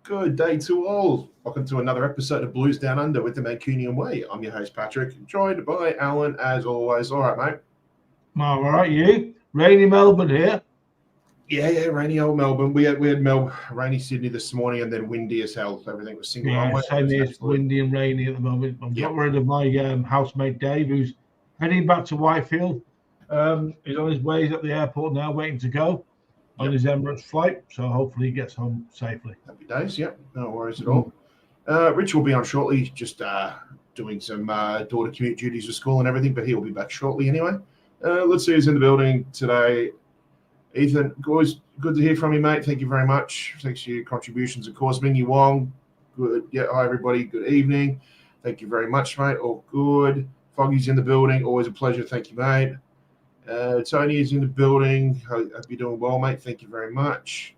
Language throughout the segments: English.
Good day to all. Welcome to another episode of Blues Down Under with the Mancunian Way. I'm your host, Patrick, joined by Alan, as always. All right, mate? All right, you? Rainy Melbourne here. Yeah, rainy old Melbourne. We had rainy Sydney this morning and then windy as hell. Everything was single. Yeah, same here. It's windy and rainy at the moment. I've got rid of my housemate Dave, who's heading back to Whitefield. He's on his way. He's at the airport now, waiting to go on his Emirates flight. So hopefully he gets home safely. Happy days, yep. No worries at all. Rich will be on shortly, just doing some daughter commute duties for school and everything, but he'll be back shortly anyway. Let's see who's in the building today. Ethan, always good to hear from you, mate. Thank you very much. Thanks for your contributions, of course. Mingy Wong, good. Yeah, hi, everybody. Good evening. Thank you very much, mate. All good. Foggy's in the building. Always a pleasure. Thank you, mate. Tony is in the building. Hope you're doing well, mate. Thank you very much.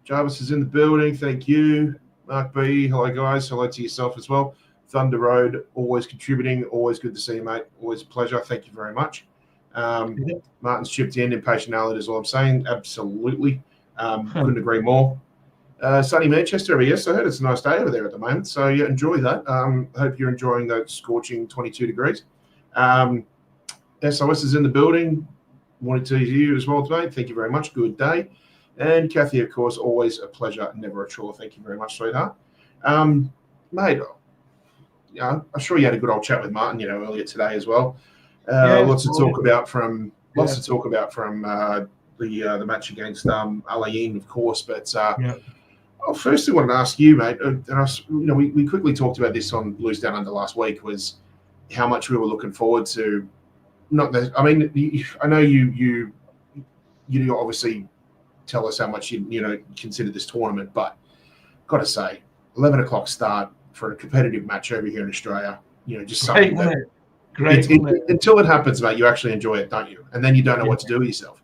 Jarvis is in the building. Thank you. Mark B. Hello, guys. Hello to yourself as well. Thunder Road, always contributing. Always good to see you, mate. Always a pleasure. Thank you very much. Martin's chipped in. Impatient Allen is all I'm saying. Absolutely. Couldn't agree more. Sunny Manchester, yes, I heard it's a nice day over there at the moment. So, yeah, enjoy that. Hope you're enjoying that scorching 22 degrees. SOS is in the building. Wanted to hear you as well, mate. Thank you very much. Good day. And Kathy, of course, always a pleasure, never a chore. Thank you very much, sweetheart. Mate, I'm sure you had a good old chat with Martin, earlier today as well. Lots to talk about from the match against Al Ain, of course. But first thing I wanted to ask you, mate, and we quickly talked about this on Blues Down Under last week, was how much we were looking forward to. I know you obviously tell us how much you consider this tournament, but got to say, 11 o'clock start for a competitive match over here in Australia, just something Great. Until it happens, mate, you actually enjoy it, don't you? And then you don't know what to do with yourself.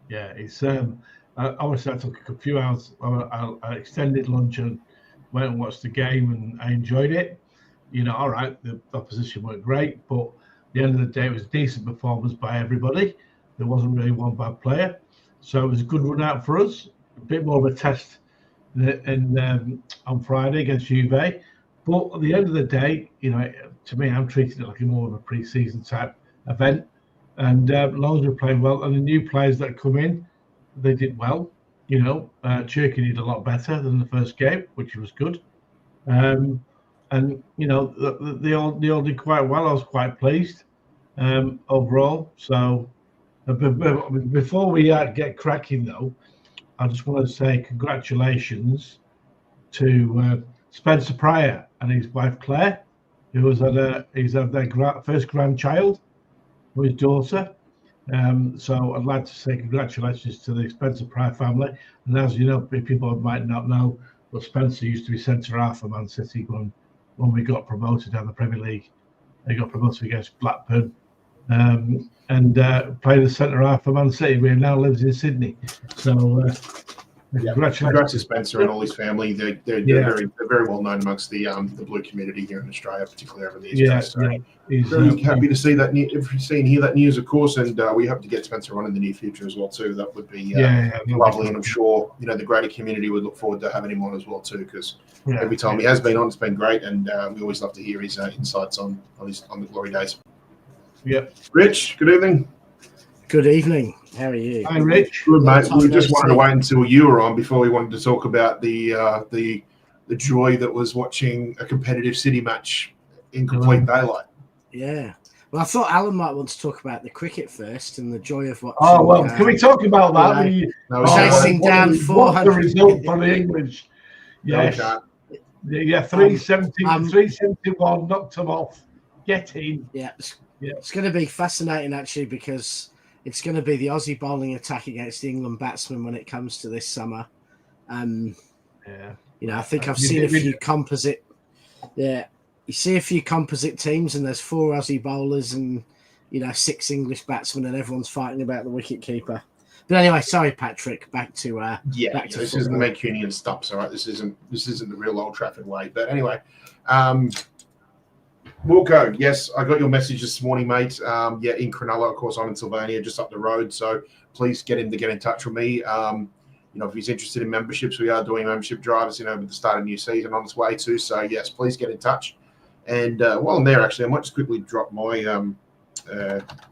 Yeah, it's obviously I took a few hours. I extended lunch and went and watched the game, and I enjoyed it. All right, the opposition weren't great, but at the end of the day, it was a decent performance by everybody. There wasn't really one bad player. So it was a good run out for us. A bit more of a test on Friday against Juve. But at the end of the day, to me, I'm treating it like more of a pre-season type event. And Loans were playing well. And the new players that come in, they did well. Cherky did a lot better than the first game, which was good. And they all did quite well. I was quite pleased overall. So before we get cracking, though, I just want to say congratulations to Spencer Pryor and his wife Claire, who has had their first grandchild with his daughter. So I'd like to say congratulations to the Spencer Pryor family. And as you know, people might not know, but Spencer used to be centre half for Man City when we got promoted down the Premier League. They got promoted against Blackburn. And played the centre half for Man City, where he now lives in Sydney. So congratulations. Congrats to Spencer and all his family. They're very well known amongst the blue community here in Australia, particularly over the East Coast. So very happy to see that hear that news, of course, and we hope to get Spencer on in the near future as well too. That would be lovely, and I'm sure the greater community would look forward to having him on as well too, because every time he has been on, it's been great, and we always love to hear his insights on the glory days. Yep. Rich, good evening. Good evening. How are you? Hi, Rich. Good, mate. We just wanted to wait until you were on before we wanted to talk about the joy that was watching a competitive City match in complete daylight. Yeah. Well, I thought Alan might want to talk about the cricket first and the joy of watching. Oh, well, can we talk about that? Chasing down 400. The result for the English. Yes. Yeah, 371 knocked them off. Get in. Yeah. It's going to be fascinating, actually, because it's going to be the Aussie bowling attack against the England batsmen when it comes to this summer. I think I've seen a few composite. Yeah, you see a few composite teams, and there's 4 Aussie bowlers and 6 English batsmen, and everyone's fighting about the wicket keeper. But anyway, sorry, Patrick. Back to this isn't the Mancunian stumps, all right. This isn't the real Old Trafford way. But anyway. We'll go. Yes, I got your message this morning, mate. In Cronulla, of course, I'm in Sylvania, just up the road. So please get in touch with me. if he's interested in memberships, we are doing membership drives, with the start of new season on its way too. So yes, please get in touch. And while I'm there, actually, I might just quickly drop my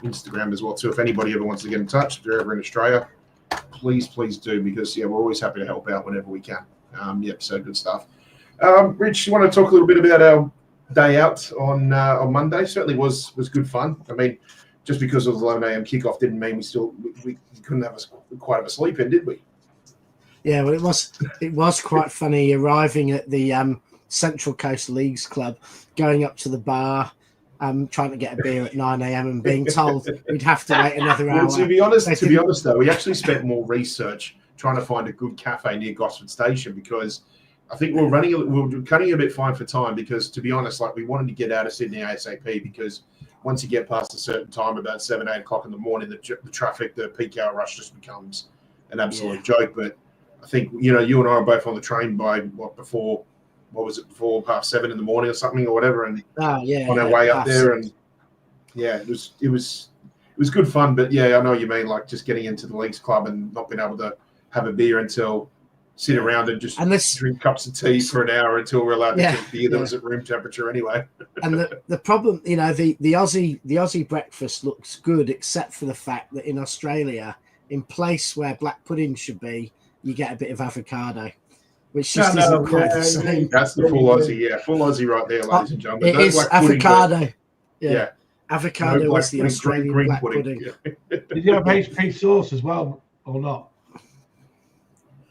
Instagram as well too. If anybody ever wants to get in touch, if you're ever in Australia, please do, because we're always happy to help out whenever we can. So good stuff. Rich, you want to talk a little bit about our day out on Monday? Certainly was good fun. I mean, just because of the 11 a.m. kickoff didn't mean we couldn't have quite have a sleep in, did we? Yeah, well, it was quite funny arriving at the Central Coast Leagues Club, going up to the bar, trying to get a beer at 9 a.m. and being told we'd have to wait another hour. Well, to be honest, though, we actually spent more research trying to find a good cafe near Gosford Station, because I think we're cutting a bit fine for time, because, to be honest, we wanted to get out of Sydney ASAP, because once you get past a certain time, about 7, 8 o'clock in the morning, the traffic, the peak hour rush just becomes an absolute joke. But I think, you and I are both on the train by before 7:30 in the morning or something or whatever, and on our way up there, and it was good fun. But I know what you mean, just getting into the Leagues Club and not being able to have a beer until sit around and just drink cups of tea for an hour until we're allowed to drink beer that was at room temperature anyway. And the problem, the Aussie breakfast looks good, except for the fact that in Australia, in place where black pudding should be, you get a bit of avocado, which just isn't quite the same. That's the full Aussie, full Aussie right there, ladies and gentlemen. It is avocado. Pudding, avocado is the Australian green black pudding. Did you have HP sauce as well, or not?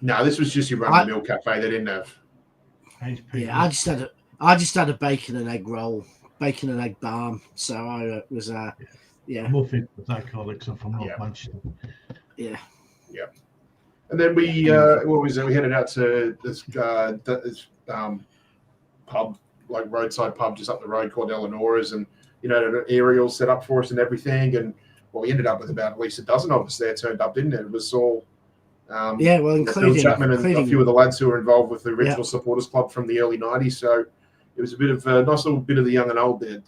No, this was just your run-of-the-mill cafe. They didn't have HP. Yeah, I just had a bacon and egg roll, bacon and egg balm. So I was muffin with alcoholics from North Manchester. Yeah. And then we we headed out to this pub, roadside pub just up the road called Eleanor's, and an aerial set up for us and everything. And we ended up with about at least a dozen of us there turned up, didn't it? It was all including Chapman and a few of the lads who were involved with the original supporters club from the early '90s. So it was a bit of a nice little bit of the young and old there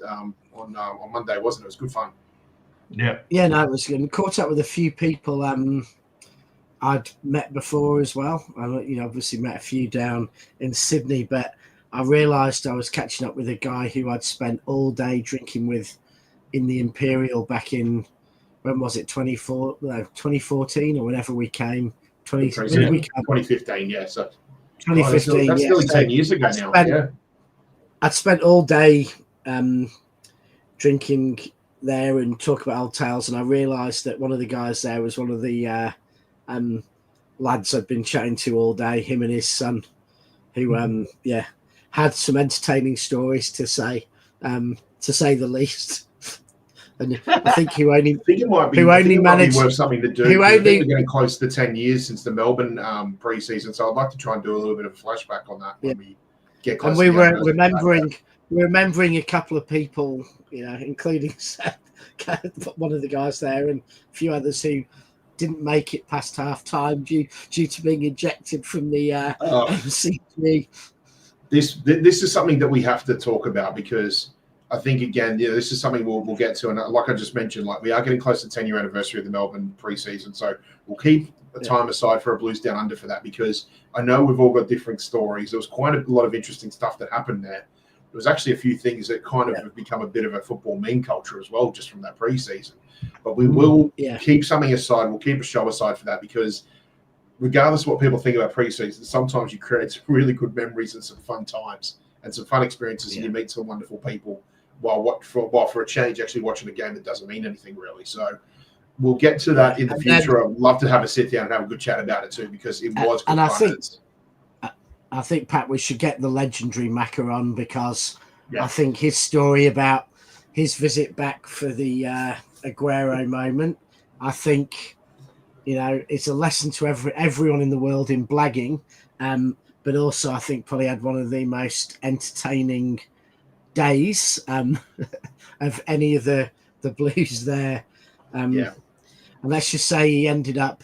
on Monday, wasn't it? It was good fun. Yeah, no, it was good. And caught up with a few people I'd met before as well. I obviously met a few down in Sydney, but I realised I was catching up with a guy who I'd spent all day drinking with in the Imperial back in, when was it, 2014 or whenever we came. 2015, yeah. So 2015. That's nearly 10 years ago now. I'd spent all day drinking there and talk about old tales, and I realised that one of the guys there was one of the lads I'd been chatting to all day, him and his son, who had some entertaining stories to say the least. And I think he only managed worth something to do. We're getting close to 10 years since the Melbourne pre-season, so I'd like to try and do a little bit of a flashback on that when we get close. And we were remembering a couple of people, including Seth, one of the guys there, and a few others who didn't make it past half time due to being ejected from the MCG. This is something that we have to talk about, because I think, again, this is something we'll get to. And like I just mentioned, we are getting close to the 10-year anniversary of the Melbourne pre-season. So we'll keep a time aside for a Blues Down Under for that, because I know we've all got different stories. There was quite a lot of interesting stuff that happened there. There was actually a few things that kind of have become a bit of a football meme culture as well, just from that pre-season. But we will keep something aside. We'll keep a show aside for that, because regardless of what people think about pre-season, sometimes you create some really good memories and some fun times and some fun experiences, and you meet some wonderful people while for a change actually watching a game that doesn't mean anything really. So we'll get to that in the future. I'd love to have a sit down and have a good chat about it too, because it was good fun. I think, Pat, we should get the legendary Macca on, because I think his story about his visit back for the Aguero moment, I think, it's a lesson to everyone in the world in blagging, but also I think probably had one of the most entertaining days of any of the Blues there. And let's just say he ended up,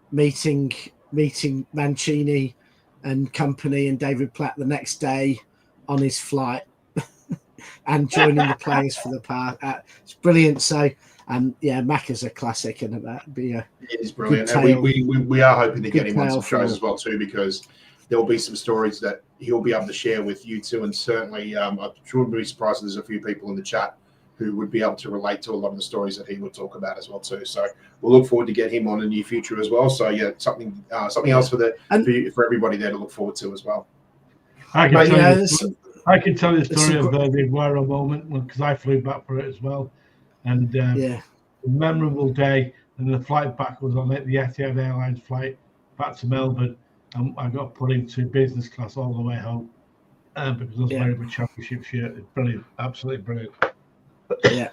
meeting Mancini and company and David Platt the next day on his flight and joining the players for the part. It's brilliant. So Yeah, Macca's a classic, and that'd be a it is brilliant. And we are hoping to get him on some shows for as well too, because there will be some stories that he'll be able to share with you two, and certainly I wouldn't be surprised if there's a few people in the chat who would be able to relate to a lot of the stories that he would talk about as well too. So we'll look forward to get him on in the near future as well. So yeah, something else for everybody there to look forward to as well. I can tell you the story of the Aguero moment because I flew back for it as well, and a memorable day. And the flight back was on the Etihad Airlines flight back to Melbourne, and I got put into business class all the way home because I was wearing my championship shirt. It's brilliant, absolutely brilliant. Yeah,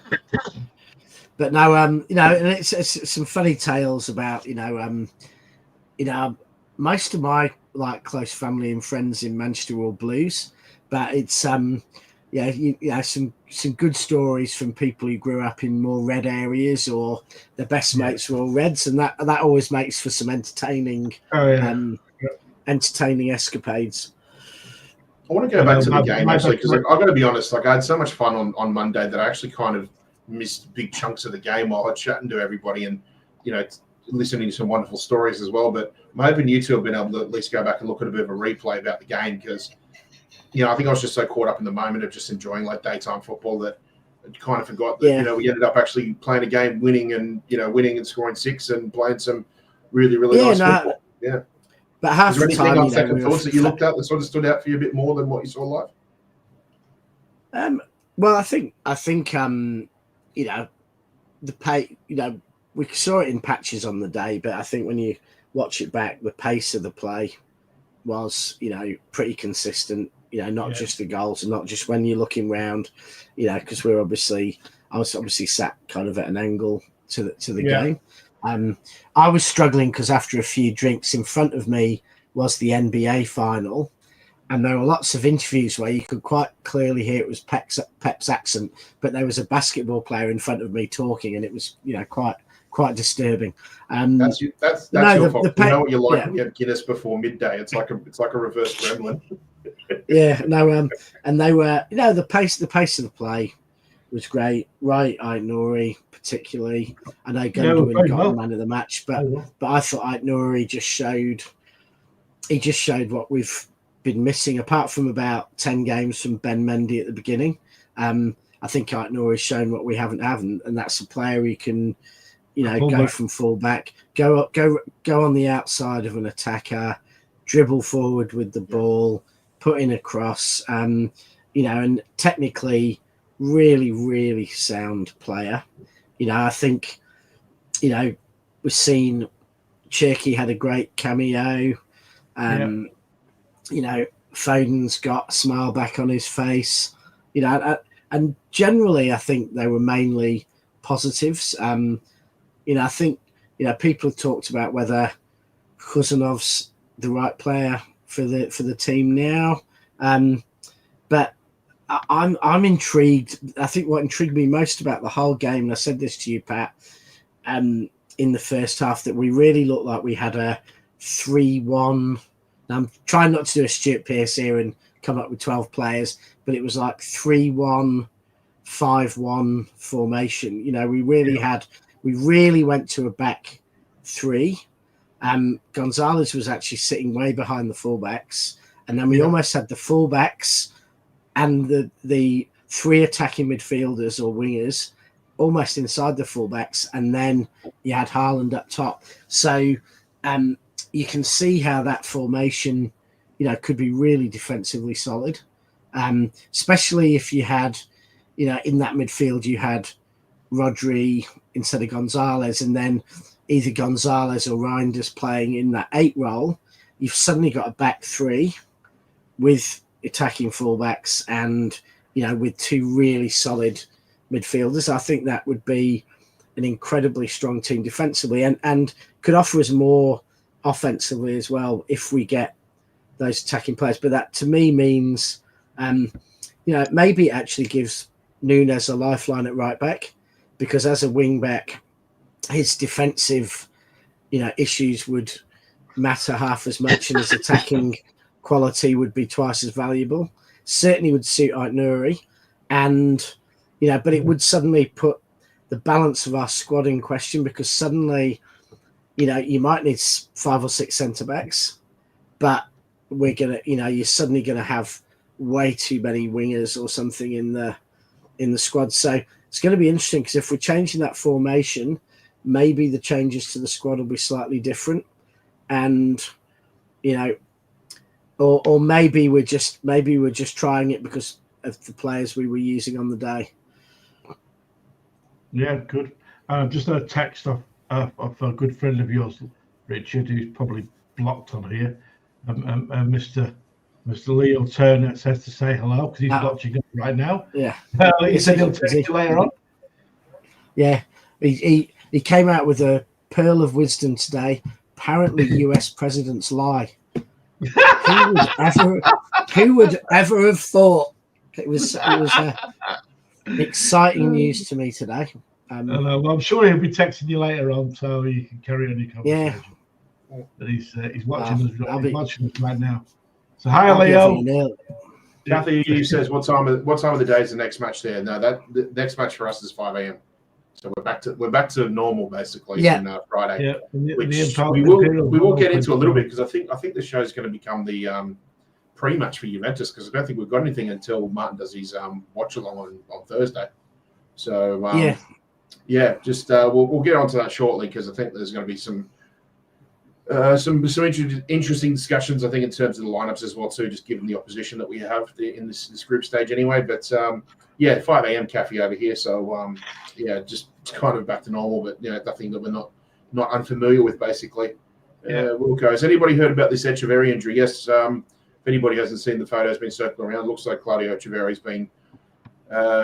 but no, and it's some funny tales about most of my close family and friends in Manchester are all Blues, but it's some good stories from people who grew up in more red areas or their best mates were all Reds, and that always makes for some entertaining escapades. I want to go back to the game actually, because I've got to be honest. I had so much fun on Monday that I actually kind of missed big chunks of the game while I was chatting to everybody and listening to some wonderful stories as well. But I'm hoping you two have been able to at least go back and look at a bit of a replay about the game, because I think I was just so caught up in the moment of just enjoying daytime football that I kind of forgot that we ended up actually playing a game, winning and scoring 6 and playing some really nice football. Yeah. But half the time, on second thoughts that you looked at that sort of stood out for you a bit more than what you saw live? Well, I think the pay. We saw it in patches on the day, but I think when you watch it back, the pace of the play was pretty consistent. Not just the goals and not just when you're looking round. Because I was obviously sat kind of at an angle to the game. I was struggling because after a few drinks, in front of me was the NBA final, and there were lots of interviews where you could quite clearly hear it was Pep's accent, but there was a basketball player in front of me talking, and it was quite disturbing. That's your fault. You know what you're like when you have Guinness before midday. It's like a reverse gremlin. And they were the pace of the play was great. Right, Ait-Nouri particularly. I know Gundogan got the man of the match, but I thought Ait-Nouri just showed what we've been missing, apart from about 10 games from Ben Mendy at the beginning. I think Ait-Nouri's shown what we haven't, and that's a player who can, go from fullback, go on the outside of an attacker, dribble forward with the ball, put in a cross, and technically really sound player. I think we've seen Cherky had a great cameo. Foden's got a smile back on his face. And generally I think they were mainly positives. I think people have talked about whether Kuzanov's the right player for the team now. But I'm intrigued. I think what intrigued me most about the whole game, and I said this to you, Pat, in the first half, that we really looked like we had a 3-1. I'm trying not to do a Stuart Pearce here and come up with 12 players, but it was like 3-1, 5-1 formation. We really went to a back three. Gonzalez was actually sitting way behind the fullbacks, and then we almost had the fullbacks and the 3 attacking midfielders or wingers almost inside the fullbacks, and then you had Haaland up top. So you can see how that formation, could be really defensively solid, especially if you had, in that midfield you had Rodri instead of Gonzalez, and then either Gonzalez or Reinders playing in that 8 role. You've suddenly got a back 3 with attacking fullbacks and with 2 really solid midfielders. I think that would be an incredibly strong team defensively and could offer us more offensively as well if we get those attacking players. But that to me means maybe it actually gives Núñez a lifeline at right back, because as a wing back his defensive issues would matter half as much, and his attacking quality would be twice as valuable. Certainly would suit Ait-Nouri, and but it would suddenly put the balance of our squad in question, because suddenly, you might need 5 or 6 centre backs, but you're suddenly gonna have way too many wingers or something in the squad. So it's going to be interesting, because if we're changing that formation, maybe the changes to the squad will be slightly different, and or maybe we're just trying it because of the players we were using on the day. Yeah, good. Just a text of a good friend of yours, Richard, who's probably blocked on here. Mr. Leo Turner says to say hello because he's watching it right now. Yeah, he said he'll text you later on. Yeah, he came out with a pearl of wisdom today. Apparently, US presidents lie. Who would ever have thought? It was exciting news to me today. Well, I'm sure he'll be texting you later on, so you can carry on your conversation. Yeah, but he's watching us. He's watching us right now. So hi, Leo. Kathy says, "What time of the day is the next match there?" No, the next match for us is 5 a.m. So we're back to normal basically on Friday. Yeah, which we will get into a little bit, because I think the show is going to become the pre-match for Juventus, because I don't think we've got anything until Martin does his watch along on Thursday. So just we'll get onto that shortly, because I think there's going to be some interesting discussions, I think, in terms of the lineups as well too, just given the opposition that we have in this group stage anyway. But 5 a.m. cafe over here, so just kind of back to normal, but nothing that we're not unfamiliar with basically. We'll go. Has anybody heard about this Echeverri injury? Yes. If anybody hasn't seen the photos been circling around, it looks like Claudio Echeverri's been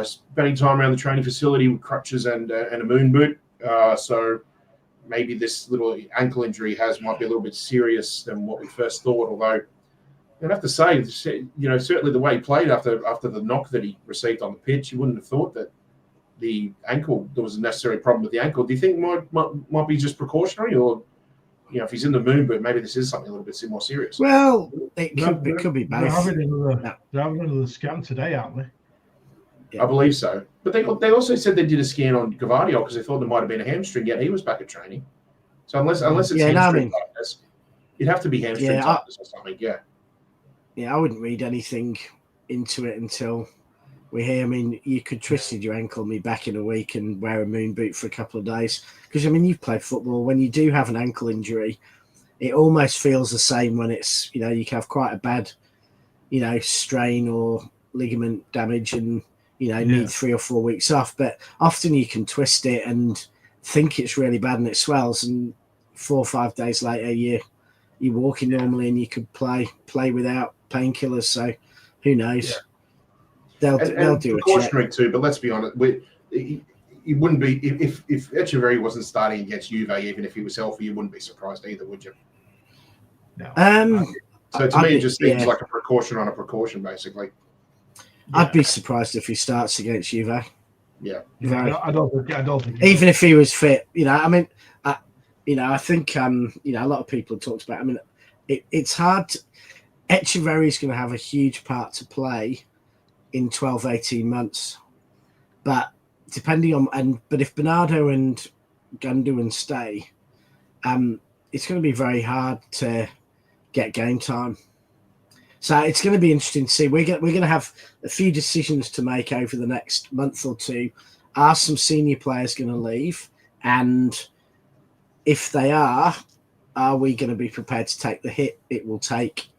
spending time around the training facility with crutches and a moon boot. So maybe this little ankle injury might be a little bit serious than what we first thought. Although I'd have to say, certainly the way he played after the knock that he received on the pitch, you wouldn't have thought that there was a necessary problem with the ankle. Do you think might be just precautionary, or if he's in the moon, but maybe this is something a little bit more serious? Well, it could be both. They're having another scan today, aren't they? Yeah. I believe so. But they also said they did a scan on Gvardiol because they thought there might have been a hamstring, yet he was back at training. So unless it's hamstring tightness, it'd have to be hamstring tightness or something. Yeah, I wouldn't read anything into it until we hear. I mean, you could twisted your ankle and be back in a week and wear a moon boot for a couple of days. Because, you've played football. When you do have an ankle injury, it almost feels the same when it's, you can have quite a bad, strain or ligament damage and, need 3 or 4 weeks off. But often you can twist it and think it's really bad and it swells, and 4 or 5 days later you're walking normally and you could play without painkillers. So who knows? They'll do a precautionary too. But let's be honest, it wouldn't be if Echeverri wasn't starting against Juve, even if he was healthy, you wouldn't be surprised either, would you? No. So to me, it just seems like a precaution on a precaution, basically. I'd be surprised if he starts against Juve. Yeah, I don't think. Even if he was fit, I think a lot of people have talked about. It's hard. Echeverri is going to have a huge part to play in 12, 18 months, but depending on but if Bernardo and Gundogan stay, it's going to be very hard to get game time. So it's going to be interesting to see. We're going to have a few decisions to make over the next month or two. Are some senior players going to leave? And if they are we going to be prepared to take the hit it will take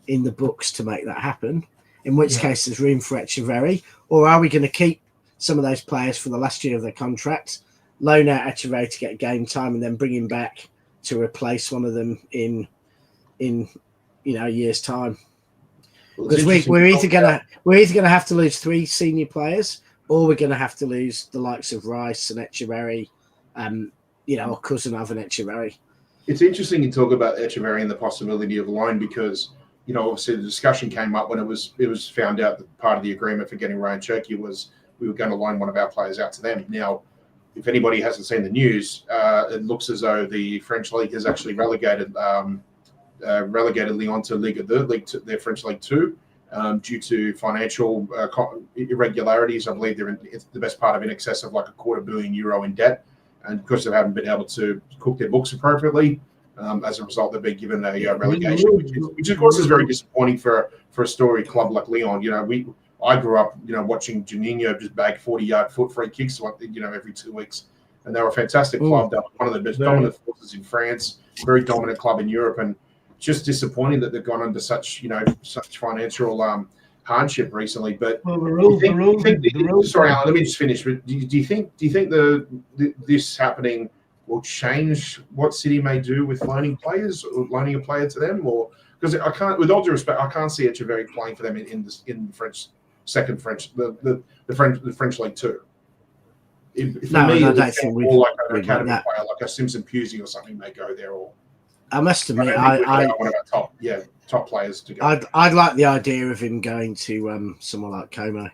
in the books to make that happen? In which case there's room for Echeverri. Or are we going to keep some of those players for the last year of their contract, loan out Echeverri to get game time, and then bring him back to replace one of them in a year's time? Because we're either gonna have to lose 3 senior players, or we're gonna have to lose the likes of Rice and Echeverri, or Cousinov and Echeverri. It's interesting you talk about Echeverri and the possibility of loan, because obviously the discussion came up when it was found out that part of the agreement for getting Ryan Cherki was we were going to loan one of our players out to them. Now, if anybody hasn't seen the news, it looks as though the French league has actually relegated Lyon to their French League 2. due to financial irregularities. I believe it's the best part of in excess of like €250 million in debt, and because they haven't been able to cook their books appropriately, as a result, they've been given a relegation, which of course is very disappointing for a storied club like Lyon. I grew up, watching Juninho just bag 40-yard foot free kicks, every 2 weeks, and they were a fantastic club. They were one of the best dominant forces in France, very dominant club in Europe, and just disappointing that they've gone under such financial hardship recently. But sorry, Alan, let me just finish. But do you think this happening will change what City may do with loaning players or loaning a player to them, or because I can't, with all due respect, I can't see Echeverry playing for them in the French the French League Two. For me, I don't think more like an academy player, like a Simpson Pusey or something, may go there. Or I must admit, one of our top players to go. I'd like the idea of him going to someone like Como,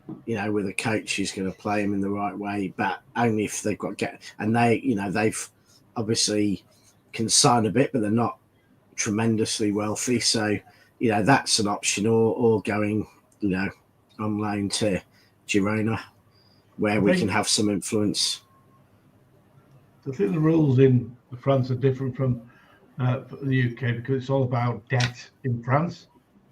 with a coach who's going to play him in the right way, but only if they've got and they've obviously can sign a bit, but they're not tremendously wealthy, so that's an option, or going on loan to Girona, where we can have some influence. I think the rules in France are different from the UK, because it's all about debt in France.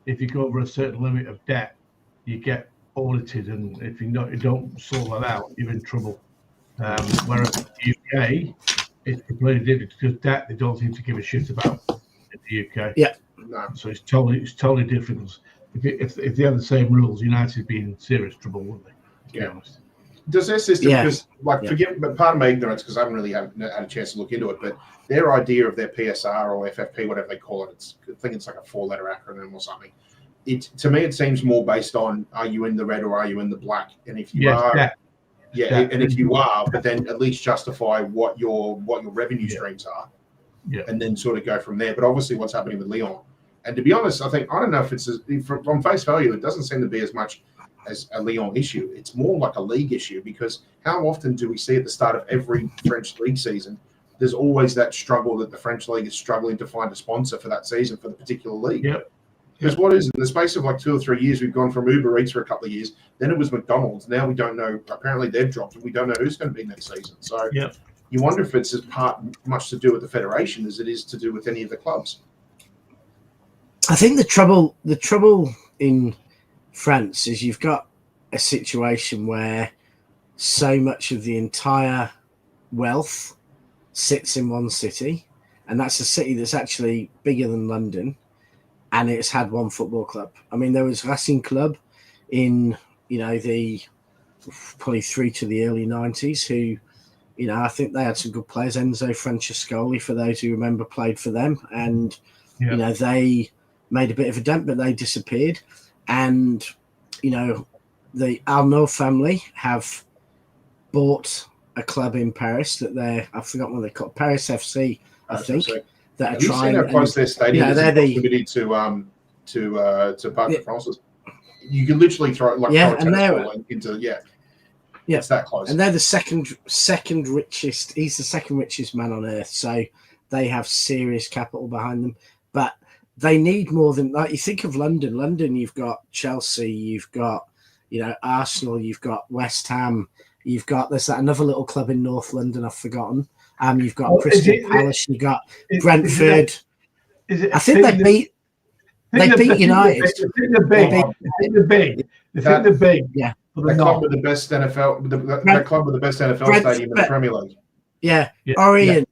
If you go over a certain limit of debt, you get audited, and if you don't sort that out, you're in trouble. Whereas in the UK, it's completely different, because debt they don't seem to give a shit about in the UK. Yeah. No. So it's totally different. If they had the same rules, United would be in serious trouble, wouldn't they? To be honest. Does their system, because but part of my ignorance, because I haven't really had a chance to look into it, but their idea of their PSR or FFP, whatever they call it, I think it's like a 4-letter acronym or something. To me, it seems more based on, are you in the red or are you in the black? And if you are, and if you are, but then at least justify what your revenue streams are, and then sort of go from there. But obviously, what's happening with Lyon, and to be honest, I don't know if it's from face value, it doesn't seem to be as much as a Lyon issue. It's more like a league issue, because how often do we see at the start of every French league season, there's always that struggle that the French league is struggling to find a sponsor for that season for the particular league. Because what is it? In the space of like 2 or 3 years, we've gone from Uber Eats for a couple of years. Then it was McDonald's. Now we don't know. Apparently they've dropped, and we don't know who's going to be next season. So you wonder if it's as much to do with the federation as it is to do with any of the clubs. I think the trouble in France is you've got a situation where so much of the entire wealth sits in one city, and that's a city that's actually bigger than London, and it's had one football club. I mean, there was Racing Club in the probably through to the early 90s, who I think they had some good players. Enzo Francescoli, for those who remember, played for them, and they made a bit of a dent, but they disappeared. And the Arnaud family have bought a club in Paris that I've forgotten what they're called, Paris FC, I think. That are trying. Have you seen how close their stadium is to Parc de France? You can literally throw a tennis ball into it's that close. And they're the second richest. He's the second richest man on earth. So they have serious capital behind them, but they need more than, like, you think of London. London, you've got Chelsea, you've got Arsenal, you've got West Ham, there's that another little club in North London I've forgotten. You've got Crystal Palace, you've got Brentford. I think they beat United. They're big. Yeah. The club with the best NFL, the club with the best NFL stadium in the Premier League. Yeah. Orient,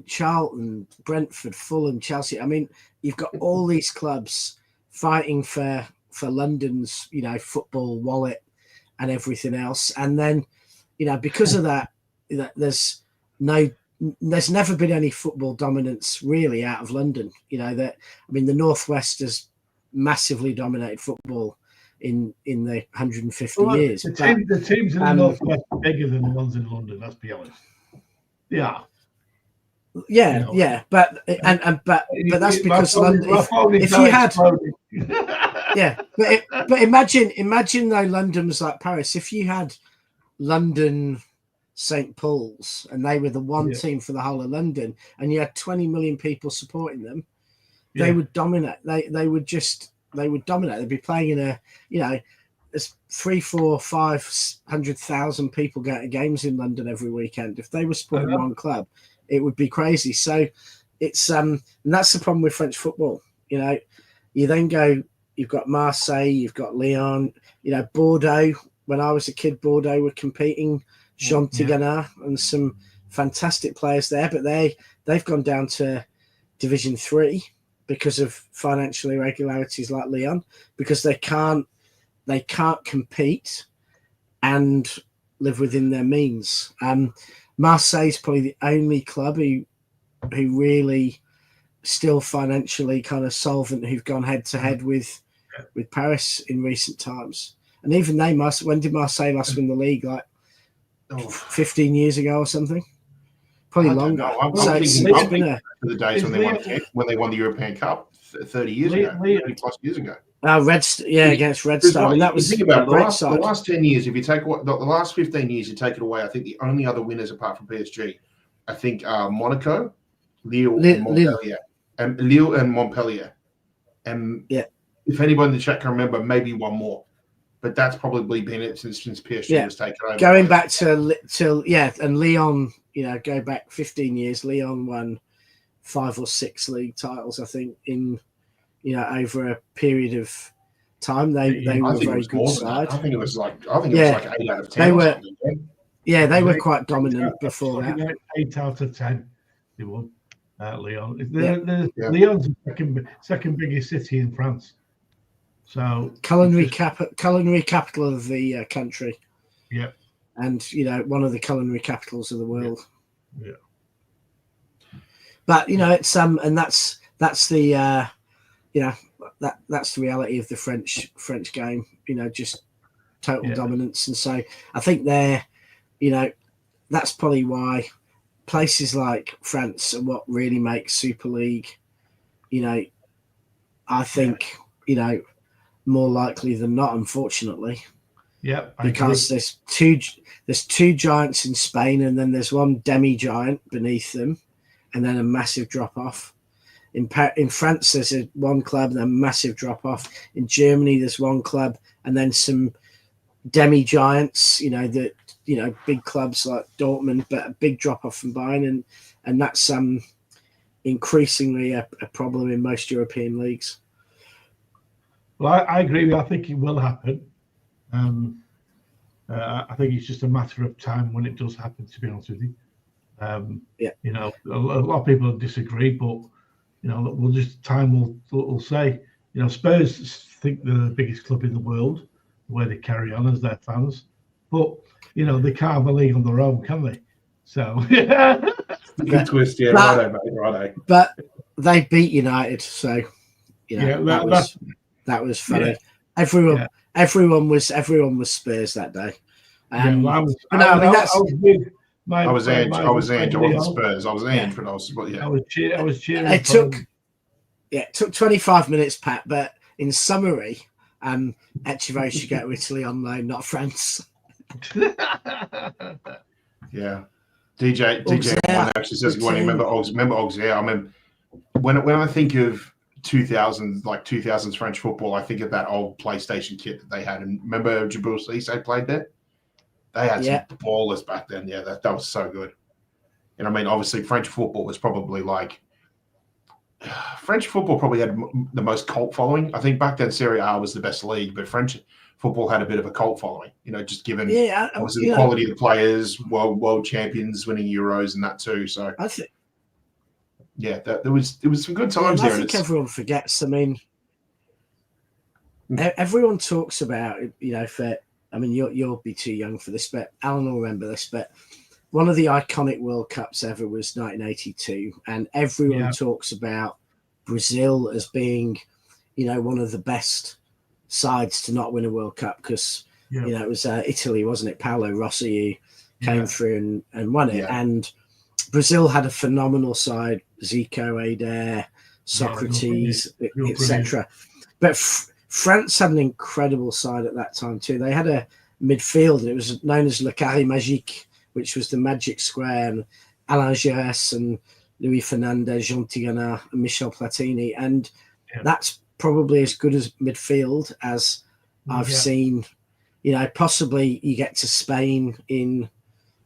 Charlton, Brentford, Fulham, Chelsea. I mean, you've got all these clubs fighting for London's, football wallet and everything else. And then, because of that, there's never been any football dominance really out of London. The Northwest has massively dominated football in the 150 years. The teams in the Northwest are bigger than the ones in London. Let's be honest. Yeah, but that's because London. If you had, but imagine though London was like Paris. If you had London, St. Paul's, and they were the one team for the whole of London, and you had 20 million people supporting them, they would dominate. They would just they would dominate. They'd be playing in a, you know, there's 3, 4, 500,000 people go to games in London every weekend. If they were supporting one club, it would be crazy. So it's and that's the problem with French football. You know, you then go, you've got Marseille, you've got Lyon, you know, Bordeaux. When I was a kid, Bordeaux were competing, Jean-Tigana and some fantastic players there, but they've gone down to Division 3 because of financial irregularities like Lyon, because they can't compete and live within their means. Marseille's probably the only club who really still financially kind of solvent, who've gone head to head with Paris in recent times. And even they when did Marseille last win the league? Like 15 years ago or something? Probably longer. I'm thinking the days when they won the European Cup 30 years ago, 30 plus years ago. Against Red Star. I mean, that was think about the last 10 years. If you take the last 15 years, you take it away. I think the only other winners apart from PSG, I think Monaco, Lille, and Montpellier. And if anybody in the chat can remember, maybe one more. But that's probably been it since PSG was taken over. Going back to and Lyon, you know, go back 15 years. Lyon won 5 or 6 league titles, I think, in, you know, over a period of time. They were a very good side. I think it was like 8 out of 10. They were quite dominant before that. 8 out of 10 they won. Lyon. Lyon's the second biggest city in France. So culinary capital of the country. Yeah. And, you know, one of the culinary capitals of the world. Yeah. But, you know, it's and that's the you know, that's the reality of the French game, you know, just total dominance. And so I think you know, that's probably why places like France are what really makes Super League, you know, I think, you know, more likely than not, unfortunately. Yeah. Because there's two giants in Spain, and then there's one demi-giant beneath them, and then a massive drop-off. In France, there's one club and a massive drop-off. In Germany, there's one club and then some demi-giants, you know, big clubs like Dortmund, but a big drop-off from Bayern, and that's increasingly a problem in most European leagues. Well, I agree with you. I think it will happen. I think it's just a matter of time when it does happen, to be honest with you. You know, a lot of people disagree, but, you know, time will say. You know, Spurs think they're the biggest club in the world, the way they carry on as their fans. But, you know, they can't have a league on their own, can they? So, good twist, righto. But they beat United, so, you know, that was funny. Yeah. Everyone was Spurs that day. I was Ange. I wasn't Spurs. I was Ange, but I was cheering. It took 25 minutes, Pat. But in summary, Echeverri should go to Italy on loan, not France. Yeah. DJ actually says, "When remember Auxerre? I mean, when I think of 2000s French football, I think of that old PlayStation kit that they had. And remember Djibril Cissé played there? They had some ballers back then. Yeah, that was so good. And I mean, obviously, French football was probably French football probably had the most cult following. I think back then Serie A was the best league, but French football had a bit of a cult following. You know, just given obviously the quality of the players, world champions, winning Euros, and that too. So I think. Yeah, there was some good times there. I think everyone forgets. I mean, everyone talks about, you know, you'll be too young for this, but Alan will remember this. But one of the iconic World Cups ever was 1982, and everyone talks about Brazil as being, you know, one of the best sides to not win a World Cup because you know it was Italy, wasn't it? Paolo Rossi who came through and won it, and Brazil had a phenomenal side: Zico, Eder, Socrates, etc. But France had an incredible side at that time too. They had a midfield, and it was known as Le Carré Magique, which was the magic square, and Alain Giresse and Louis Fernandez, Jean Tigana, and Michel Platini, and that's probably as good as midfield as I've seen. You know, possibly you get to Spain in,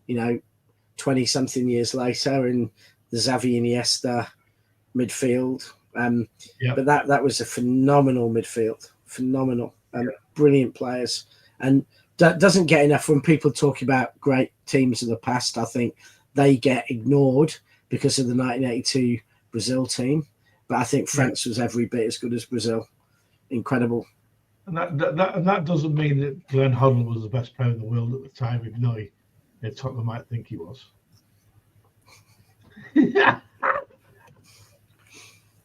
20-something years later in the Xavi Iniesta midfield. But that was a phenomenal midfield, phenomenal, brilliant players, and that doesn't get enough when people talk about great teams of the past. I think they get ignored because of the 1982 Brazil team, but I think France was every bit as good as Brazil. Incredible. And that doesn't mean that Glenn Hoddle was the best player in the world at the time, even though Tottenham might think he was.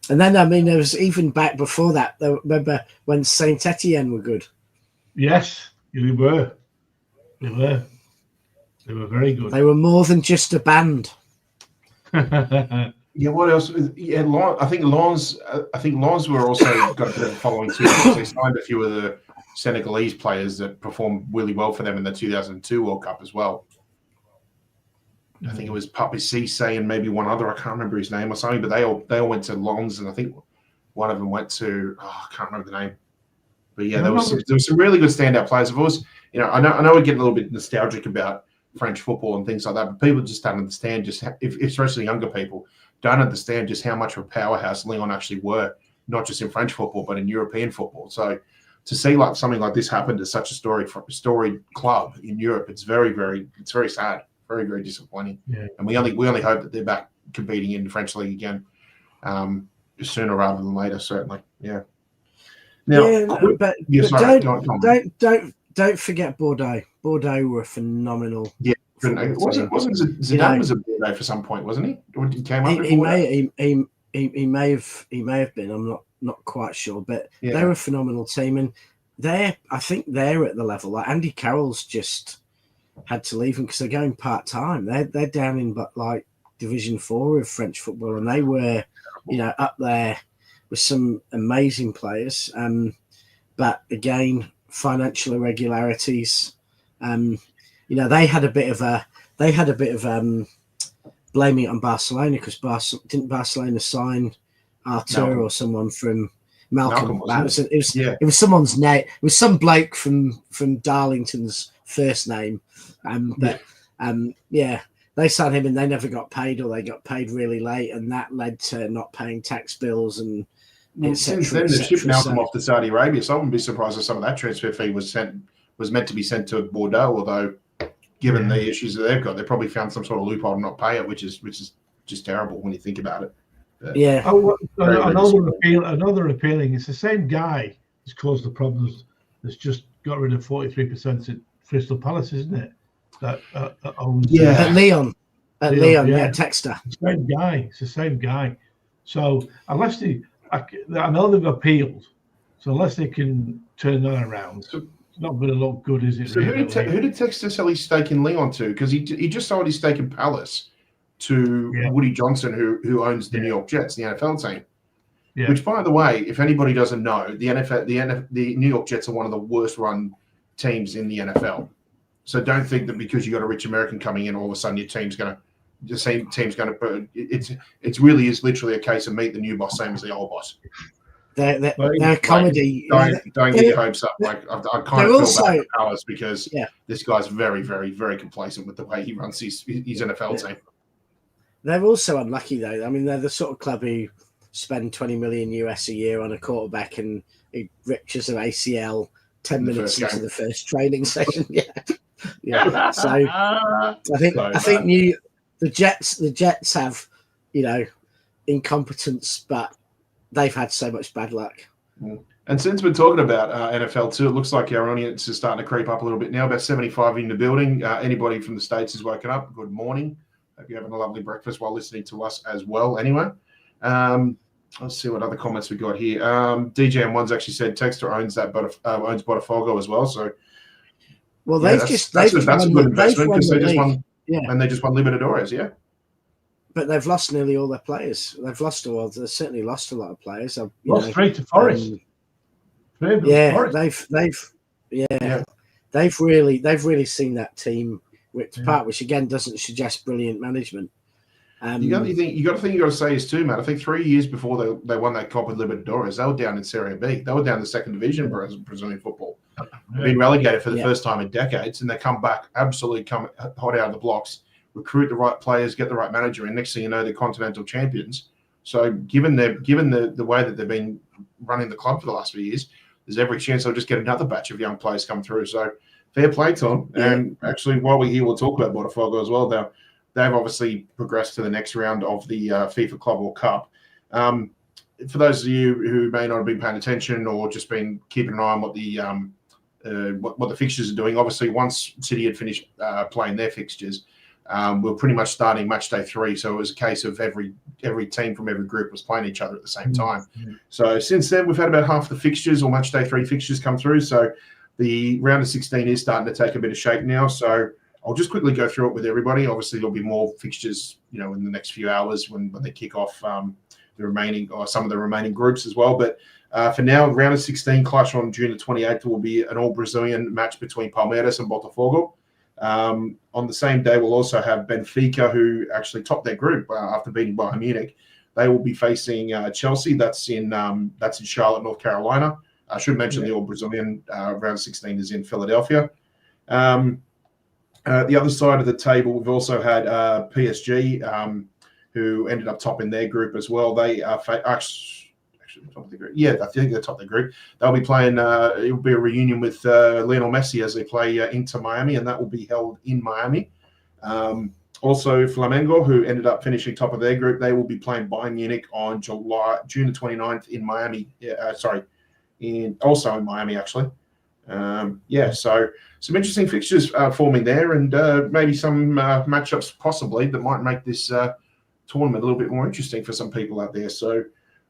And then, I mean, there was even back before that. Remember when Saint Etienne were good? Yes, they were. They were very good. They were more than just a band. Yeah, what else? Yeah, I think Lens were also got a bit of a following too, because they signed a few of the Senegalese players that performed really well for them in the 2002 World Cup as well. I think it was Papi Cisse and maybe one other. I can't remember his name or something, but they all went to Lens, and I think one of them went to I can't remember the name. But yeah, there was some really good standout players. Of course, I know we're getting a little bit nostalgic about French football and things like that, but people just don't understand especially younger people don't understand just how much of a powerhouse Lyon actually were, not just in French football but in European football. So to see something like this happen to such a storied club in Europe, it's very sad. Very, very disappointing. Yeah. And we only hope that they're back competing in the French league again, sooner rather than later. Certainly, yeah. Now, but don't forget Bordeaux. Bordeaux were phenomenal. Yeah, wasn't Zidane was a Bordeaux for some point, wasn't he? Or he came up before that? He may have been. I'm not quite sure, but they were a phenomenal team, and I think they're at the level. Like Andy Carroll's just had to leave them because they're going part-time. They're down in Division 4 of French football, and they were, up there with some amazing players. But again, financial irregularities. They had a bit of blaming it on Barcelona because didn't Barcelona sign Artur or someone from Malcolm? It was someone's name. It was some bloke from Darlington's first name. They signed him and they never got paid, or they got paid really late, and that led to not paying tax bills. And since then, they shipped Malcolm off to Saudi Arabia, so I wouldn't be surprised if some of that transfer fee was meant to be sent to Bordeaux. Although, given the issues that they've got, they probably found some sort of loophole to not pay it, which is just terrible when you think about it. But another appealing. It's the same guy who's caused the problems. That's just got rid of 43% at Crystal Palace, isn't it? That owns at Lyon, Texter. It's the same guy. So unless I know they've appealed, so unless they can turn that around, it's not going to look good, is it? So who did Texter sell his stake in Lyon to? Because he just sold his stake in Palace to Woody Johnson, who owns the New York Jets, the NFL team. Yeah. Which, by the way, if anybody doesn't know, the New York Jets are one of the worst run teams in the NFL. So don't think that because you got a rich American coming in, all of a sudden it's really is literally a case of meet the new boss, same as the old boss. They're comedy. Don't get your hopes up. I kind of feel bad for Palace because this guy's very, very, very complacent with the way he runs his NFL team. They're also unlucky though. I mean, they're the sort of club who spend $20 million US a year on a quarterback and he ruptures an ACL 10 minutes into the first training session. So I think the Jets have, incompetence, but they've had so much bad luck. And since we're talking about NFL too, it looks like our audience is starting to creep up a little bit now. About 75 in the building. Anybody from the States has woken up. Good morning. Hope you're having a lovely breakfast while listening to us as well. Anyway, let's see what other comments we got here. DJM1's actually said Texter owns owns Botafogo as well. So, well, that's a good investment because they just won. And they just won Libertadores. Yeah. But they've lost nearly all their players. They've certainly lost a lot of players. Lost straight to Forest. They've really seen that team ripped apart, which again doesn't suggest brilliant management. You got to think. You got to say is too, Matt. I think 3 years before they won that Copa Libertadores, they were down in Serie B. They were down in the second division Brazilian football. They've been relegated for the first time in decades, and they come back absolutely come hot out of the blocks, recruit the right players, get the right manager, and next thing you know, they're continental champions. So given the way that they've been running the club for the last few years, there's every chance they'll just get another batch of young players come through. So fair play to them. Yeah. And actually, while we're here, we'll talk about Botafogo as well. They've obviously progressed to the next round of the FIFA Club World Cup. For those of you who may not have been paying attention or just been keeping an eye on what the fixtures are doing, obviously once City had finished playing their fixtures, we're pretty much starting match day 3. So it was a case of every team from every group was playing each other at the same time. Mm-hmm. So since then, we've had about half the fixtures or match day 3 fixtures come through. So the round of 16 is starting to take a bit of shape now. So I'll just quickly go through it with everybody. Obviously, there'll be more fixtures, in the next few hours when they kick off the remaining or some of the remaining groups as well. But for now, round of 16 clash on June the 28th will be an all-Brazilian match between Palmeiras and Botafogo. On the same day, we'll also have Benfica, who actually topped their group after beating Bayern Munich. They will be facing Chelsea. That's in Charlotte, North Carolina. I should mention the all-Brazilian round 16 is in Philadelphia. The other side of the table, we've also had PSG, who ended up topping their group as well. They are actually top of the group. Yeah, I think they're top of the group. They'll be playing. It will be a reunion with Lionel Messi as they play Inter Miami, and that will be held in Miami. Also, Flamengo, who ended up finishing top of their group, they will be playing Bayern Munich on June the 29th in Miami. Also in Miami actually. So some interesting fixtures forming there, and maybe some matchups possibly that might make this tournament a little bit more interesting for some people out there. So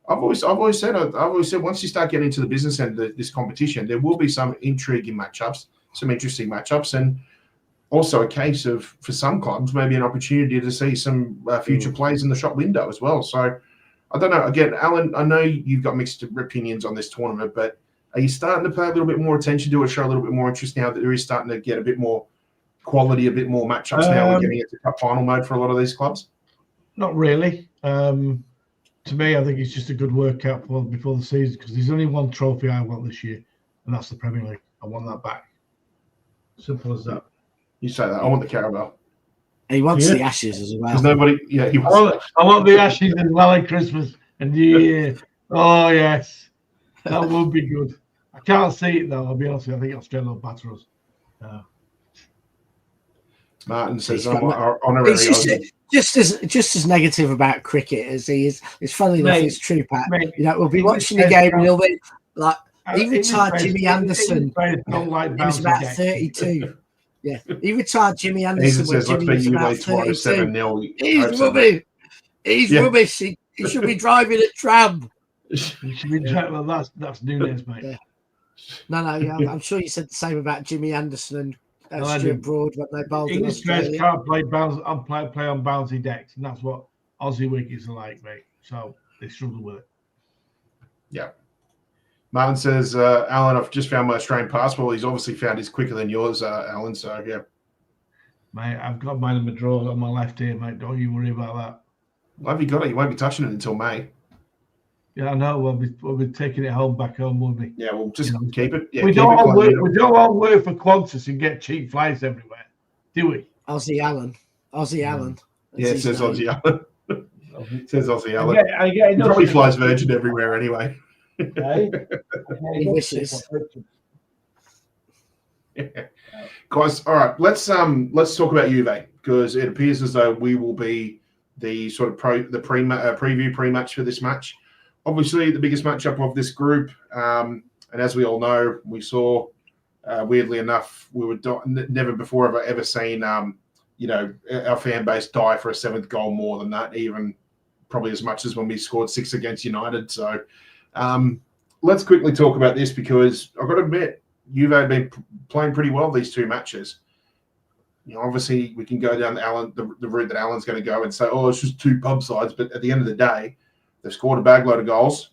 I've always said once you start getting into the business end of this competition, there will be some intriguing matchups, some interesting matchups, and also a case of, for some clubs, maybe an opportunity to see some future plays in the shop window as well. So I don't know. Again, Alan, I know you've got mixed opinions on this tournament, but are you starting to pay a little bit more attention to it, show a little bit more interest now that there is starting to get a bit more quality, a bit more matchups now? We're getting into cup final mode for a lot of these clubs. Not really. To me, I think it's just a good workout before the season, because there's only one trophy I want this year, and that's the Premier League. I want that back. Simple as that. You say that. I want the Carabao. He wants the Ashes as well. There's nobody. Yeah, he wants. I want the Ashes as well at Christmas and New Year. Oh yes, that would be good. I can't see it though. I'll be honest with you. I think Australia will batter us. Martin says, honorary. Just as negative about cricket as he is. It's funny enough, it's true, Pat. We'll be watching the game and he'll be like, he retired Jimmy Anderson. He was about 32. Yeah, he retired Jimmy Anderson when Jimmy was about 32. He's rubbish. He's rubbish. He should be driving a tram. He should be driving. Well, that's Nunes, mate. Yeah. No, I'm sure you said the same about Jimmy Anderson and Stuart Broad when they bowled in Australia. English can't play on bouncy decks, and that's what Aussie wickets are like, mate. So they struggle with it. Yeah. Martin says, Alan, I've just found my Australian passport. He's obviously found his quicker than yours, Alan. So, yeah. Mate, I've got mine in my drawer on my left here, mate. Don't you worry about that. Well, have you got it? You won't be touching it until May. Yeah, I know. We'll be taking it back home, won't we? Yeah, we'll just keep it. Yeah, we don't all work for Qantas and get cheap flights everywhere, do we? Aussie Alan. Yeah, it says Aussie Alan. It says Aussie Alan. He probably flies Virgin everywhere anyway. He wishes. Guys, all right, let's talk about Juve, because it appears as though we will be the sort of preview pre-match for this match. Obviously, the biggest matchup of this group, and as we all know, we saw weirdly enough, we were never before ever seen our fan base die for a 7th goal more than that, even probably as much as when we scored 6 against United. So let's quickly talk about this, because I've got to admit, Juve have been playing pretty well these 2 matches. Obviously, we can go down the route that Alan's going to go and say, oh, it's just 2 pub sides. But at the end of the day, they've scored a bag load of goals,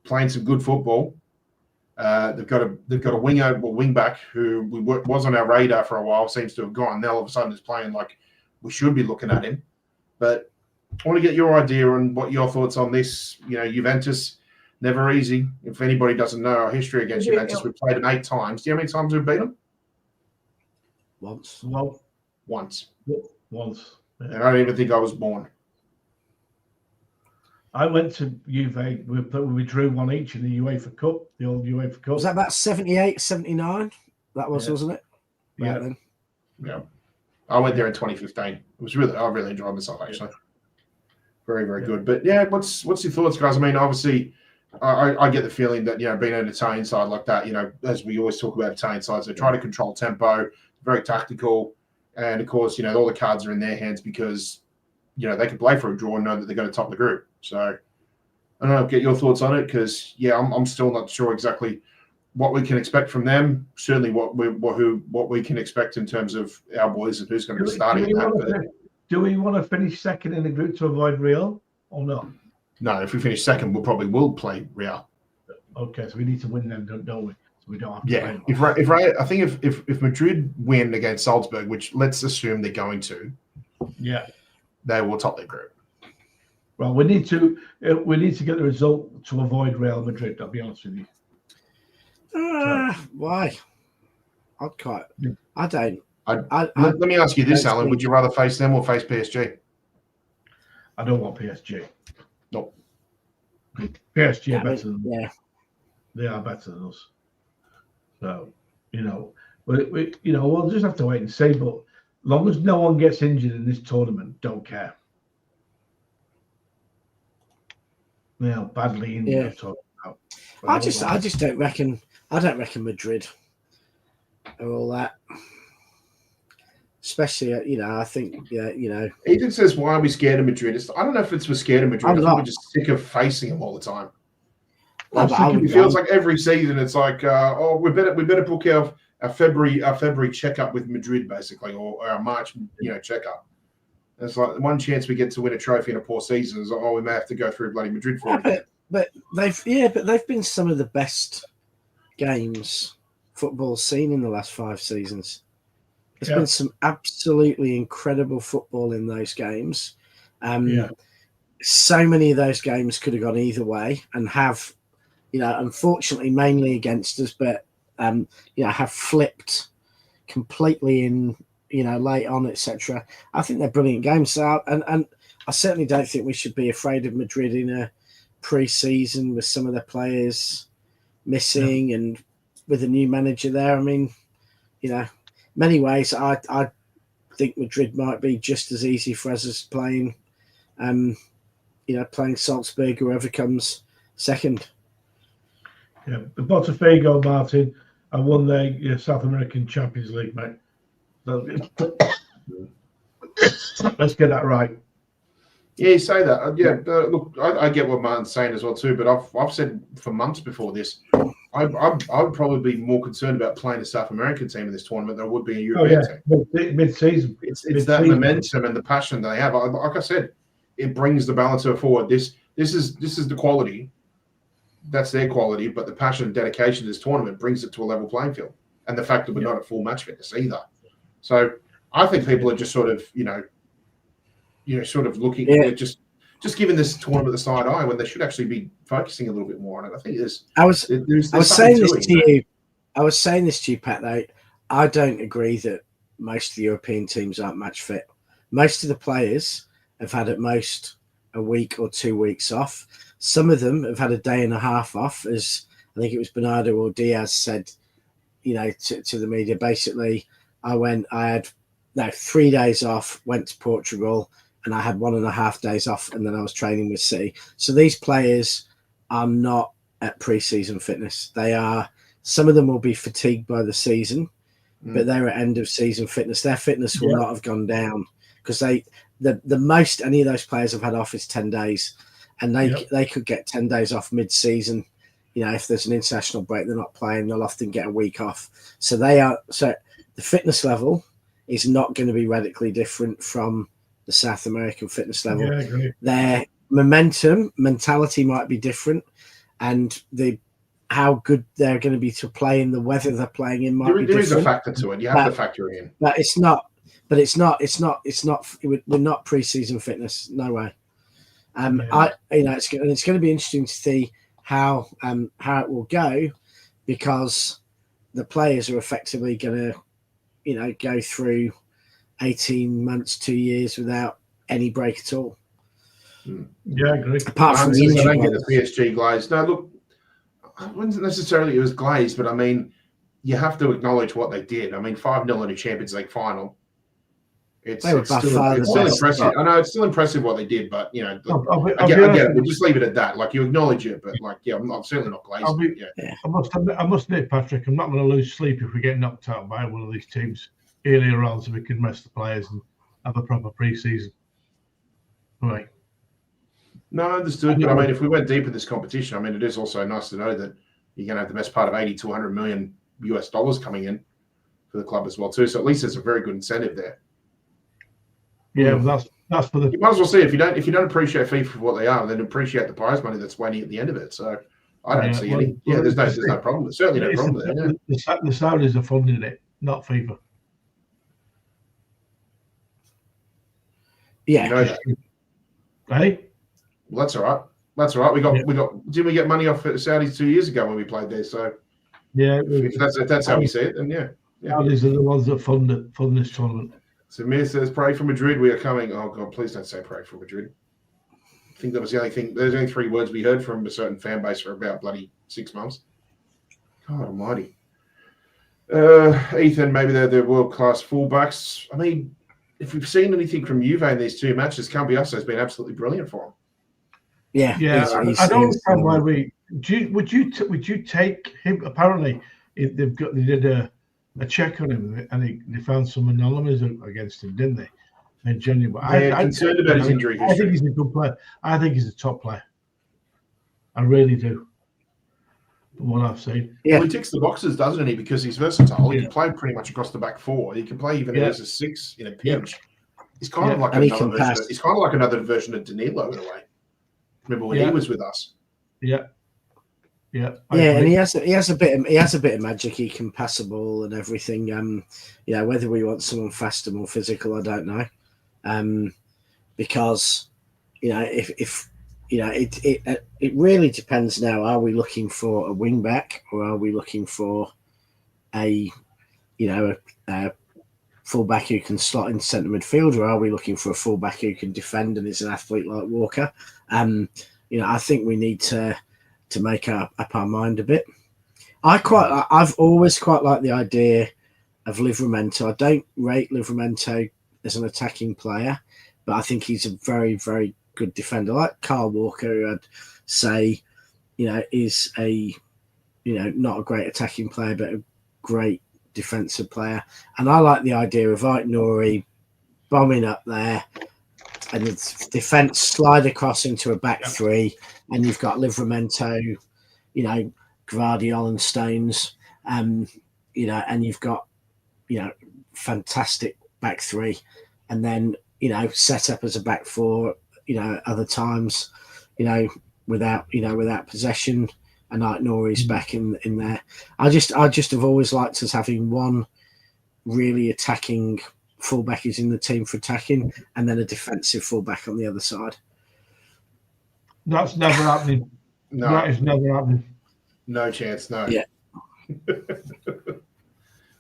playing some good football. They've got a wing back who was on our radar for a while, seems to have gone. Now all of a sudden is playing like we should be looking at him. But I want to get your idea on what your thoughts on this. Juventus, never easy. If anybody doesn't know our history against Juventus, we played them 8 times. Do you know how many times we've beat them? Once. Well, Once. Once. Yeah. And I don't even think I was born. I went to Juve. We drew 1 each in the UEFA Cup, the old UEFA Cup. Was that about 78, 79? That was, wasn't it? Yeah. Right then. Yeah. I went there in 2015. I really enjoyed myself, actually. Very, very good. But yeah, what's your thoughts, guys? I mean, obviously, I get the feeling that, being an Italian side like that, as we always talk about Italian sides, they try to control tempo, very tactical. And of course, all the cards are in their hands because, they can play for a draw and know that they're going to top the group. So I don't know, get your thoughts on it because, I'm still not sure exactly what we can expect from them. Certainly what we can expect in terms of our boys and who's going to be starting that. Do we want to finish second in the group to avoid Real or not? No, if we finish second, we probably will play Real. Okay, so we need to win them, don't we? So we don't have to play them. I think if Madrid win against Salzburg, which let's assume they're going to, they will top their group. Well, we need to get the result to avoid Real Madrid. I'll be honest with you. Why? I don't. Let me ask you this, Alan. Would you rather face them or face PSG? I don't want PSG. No. PSG are better than us. They are better than us. So, we'll just have to wait and see. But as long as no one gets injured in this tournament, don't care. Badly injured. I just don't reckon. I don't reckon Madrid are all that. Especially, I think, Ethan says, why are we scared of Madrid? I don't know if we're scared of Madrid. I think we're just sick of facing them all the time. It feels like every season it's like, we better book our February checkup with Madrid, basically, or our March, checkup. And it's like one chance we get to win a trophy in a poor season is, we may have to go through bloody Madrid for it. But they've been some of the best games football's seen in the last 5 seasons. There's been some absolutely incredible football in those games. So many of those games could have gone either way and have, unfortunately, mainly against us, but, have flipped completely in, late on, etc. I think they're brilliant games. So, and I certainly don't think we should be afraid of Madrid in a pre-season with some of the players missing and with a new manager there. I mean, many ways, I think Madrid might be just as easy for us as playing, playing Salzburg, whoever comes second. Yeah, the Botafogo, Martin, I won the South American Champions League, mate. So, let's get that right. Yeah, you say that. Look, I get what Martin's saying as well too. But I've said for months before this, I would probably be more concerned about playing a South American team in this tournament than I would be a European team. Mid-season. It's that momentum and the passion they have. Like I said, it brings the balancer forward. This is the quality. That's their quality, but the passion and dedication to this tournament brings it to a level playing field. And the fact that we're not at full match fitness either. So I think people are just sort of, sort of looking at just giving this tournament the side eye when they should actually be focusing a little bit more on it. I think I was saying this to you, Pat, though. I don't agree that most of the European teams aren't match fit. Most of the players have had at most a week or 2 weeks off. Some of them have had a day and a half off, as I think it was Bernardo or Diaz said, to the media. Basically, I had 3 days off, went to Portugal, and I had 1.5 days off, and then I was training with City. So these players are not at pre-season fitness. Some of them will be fatigued by the season, but they're at end of season fitness. Their fitness will not have gone down because the most any of those players have had off is 10 days, and they could get 10 days off mid-season. If there's an international break, they're not playing. They'll often get a week off. So the fitness level is not going to be radically different from the South American fitness level. Yeah, I agree. Their mentality might be different, and how good they're going to be to play in the weather they're playing in might be different. There is a factor to it. You have to factor it in. But it's not. We're not pre-season fitness. No way. It's going to be interesting to see how it will go, because the players are effectively going to, go through 18 months, 2 years without any break at all. Yeah, I agree. Apart from the I injury don't get the PSG glaze. No, look, I wouldn't necessarily it was glazed, but I mean, you have to acknowledge what they did. I mean, 5-0 in a Champions League final. It's still impressive. I know it's still impressive what they did, but I get it. We'll just leave it at that. Like, you acknowledge it, but I'm certainly not glazed. I must admit, Patrick, I'm not going to lose sleep if we get knocked out by one of these teams earlier on, so we can rest the players and have a proper pre-season. Right. No, understood. But I mean, if we went deep in this competition, I mean, it is also nice to know that you're going to have the best part of $80 to $100 million US coming in for the club as well too. So at least there's a very good incentive there. Yeah, well, that's for the. You might as well see if you don't appreciate FIFA for what they are, then appreciate the prize money that's waiting at the end of it. So I don't see any. Yeah, there's no problem. There's certainly no problem there. Yeah. The Saudis are funding it, not FIFA. Yeah. You know that. Hey. Well, that's all right. That's all right. We got. Did we get money off Saudis 2 years ago when we played there? So yeah, if that's how we see it, then yeah. Saudis are the ones that fund this tournament. So Mir says, "Pray for Madrid. We are coming." Oh God, please don't say "pray for Madrid." I think that was the only thing. There's only 3 words we heard from a certain fan base for about bloody 6 months. God Almighty. Ethan, maybe they're world-class fullbacks. I mean, if we've seen anything from Juve in these 2 matches, Cambiasso has been absolutely brilliant for him. Yeah, I don't understand why would you take him? Apparently, they did a check on him and they found some anomalies against him, didn't they? In January, I'm concerned about his injury history. I think he's a good player. I think he's a top player. I really do. From what I've seen, well, he ticks the boxes, doesn't he? Because he's versatile. He can play pretty much across the back 4. He can play even as a 6 in a pinch. He's kind of like another version. He's kind of like another version of Danilo in a way. Remember when he was with us? Yeah. And he has a bit of magic. He can pass the ball and everything. Whether we want someone faster, more physical, I don't know. Because if it really depends now. Are we looking for a wing back, or are we looking for a fullback who can slot in centre midfield, or are we looking for a fullback who can defend and is an athlete like Walker? I think we need to make up our mind a bit. I've always quite liked the idea of Livramento. I don't rate Livramento as an attacking player, but I think he's a very, very good defender. Like Kyle Walker, who I'd say, is a, not a great attacking player, but a great defensive player. And I like the idea of Aït-Nouri bombing up there and the defence slide across into a back 3, and you've got Livramento, Gvardiol and Stones, and you've got, fantastic back 3, and then, set up as a back 4, other times, without possession, and Aït-Nouri's back in there. I just have always liked us having one really attacking fullback is in the team for attacking, and then a defensive fullback on the other side. That's never happening. No, that is never happening. No chance. No. Yeah.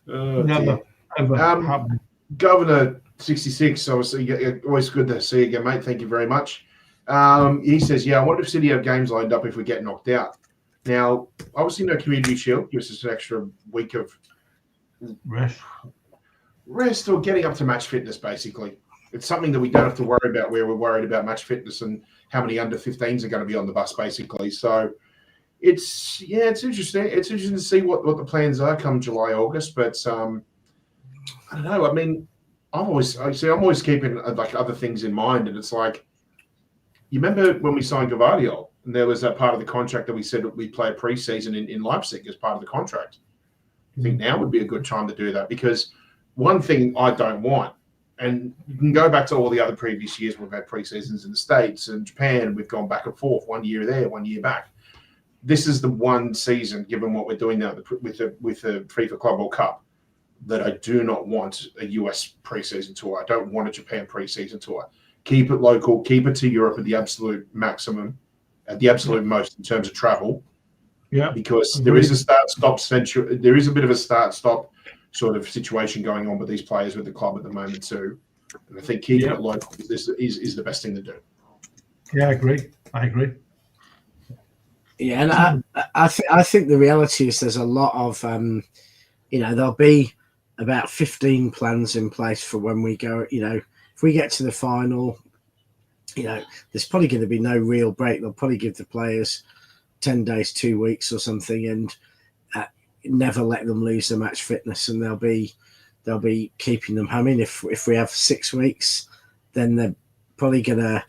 Never ever happening. Governor 66. Obviously, always good to see you again, mate. Thank you very much. He says, "Yeah, I wonder if City have games lined up if we get knocked out." Now, obviously, no Community Shield gives us an extra week of rest or getting up to match fitness, basically. It's something that we don't have to worry about where we're worried about match fitness and how many under 15s are going to be on the bus, basically. So it's interesting. It's interesting to see what the plans are come July, August. But I don't know. I mean, I'm always keeping like other things in mind. And it's like, you remember when we signed Gvardiol and there was that part of the contract that we said that we play pre-season in Leipzig as part of the contract. I think now would be a good time to do that, because one thing I don't want, and you can go back to all the other previous years we've had pre-seasons in the States and Japan, we've gone back and forth, 1 year there, 1 year back. This is the one season, given what we're doing now with the FIFA Club World Cup, that I do not want a US pre-season tour. I don't want a Japan pre-season tour. keep it local, keep it to Europe at the absolute maximum, at the absolute most in terms of travel. Yeah, because there is a start-stop there is a bit of a start-stop sort of situation going on with these players with the club at the moment too. And I think keeping it local is the best thing to do. Yeah, I agree. Yeah, and I think the reality is there's a lot of there'll be about 15 plans in place for when we go. If we get to the final, there's probably going to be no real break. They'll probably give the players 10 days, 2 weeks or something, and never let them lose their match fitness, and they'll be keeping them humming. If we have 6 weeks, then they're probably going to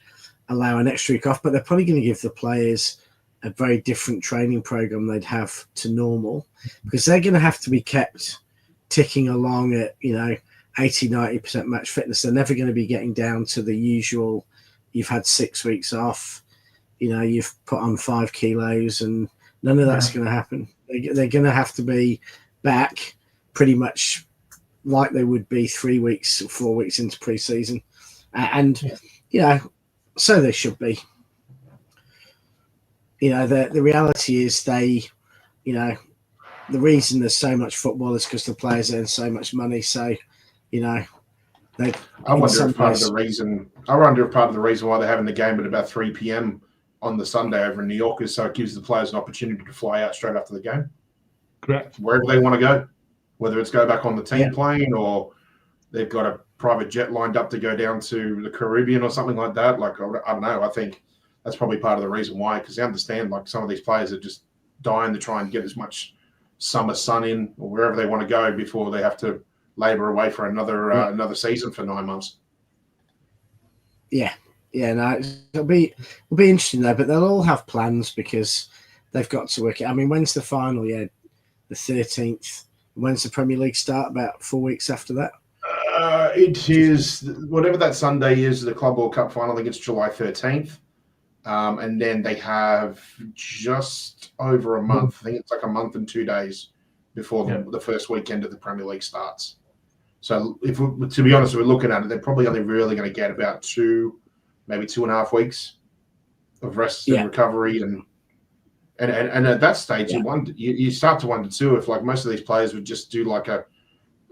allow an extra week off, but they're probably going to give the players a very different training program they'd have to normal, because they're going to have to be kept ticking along at 80-90% match fitness. They're never going to be getting down to the usual, you've had 6 weeks off, you've put on 5 kilos, and none of that's going to happen. They're going to have to be back pretty much like they would be 3 weeks, 4 weeks into pre-season. And, so they should be. The reality is the reason there's so much football is because the players earn so much money. So, I wonder if part of the reason why they're having the game at about 3 p.m. on the Sunday over in New York is so it gives the players an opportunity to fly out straight after the game. Correct. Wherever they want to go, whether it's go back on the team plane or they've got a private jet lined up to go down to the Caribbean or something like that. Like, I don't know. I think that's probably part of the reason why, because they understand like some of these players are just dying to try and get as much summer sun in or wherever they want to go before they have to labor away for another season for 9 months. Yeah, no, it'll be interesting though, but they'll all have plans because they've got to work it. I mean, when's the final? Yeah, the 13th. When's the Premier League start? About 4 weeks after that. It is whatever that Sunday is, the Club World Cup final. I think it's July 13th. And then they have just over a month. I think it's like a month and 2 days before the first weekend of the Premier League starts. So, to be honest, we're looking at it, they're probably only really going to get about 2, maybe 2.5 weeks of rest and recovery, and at that stage, you start to wonder too if like most of these players would just do like a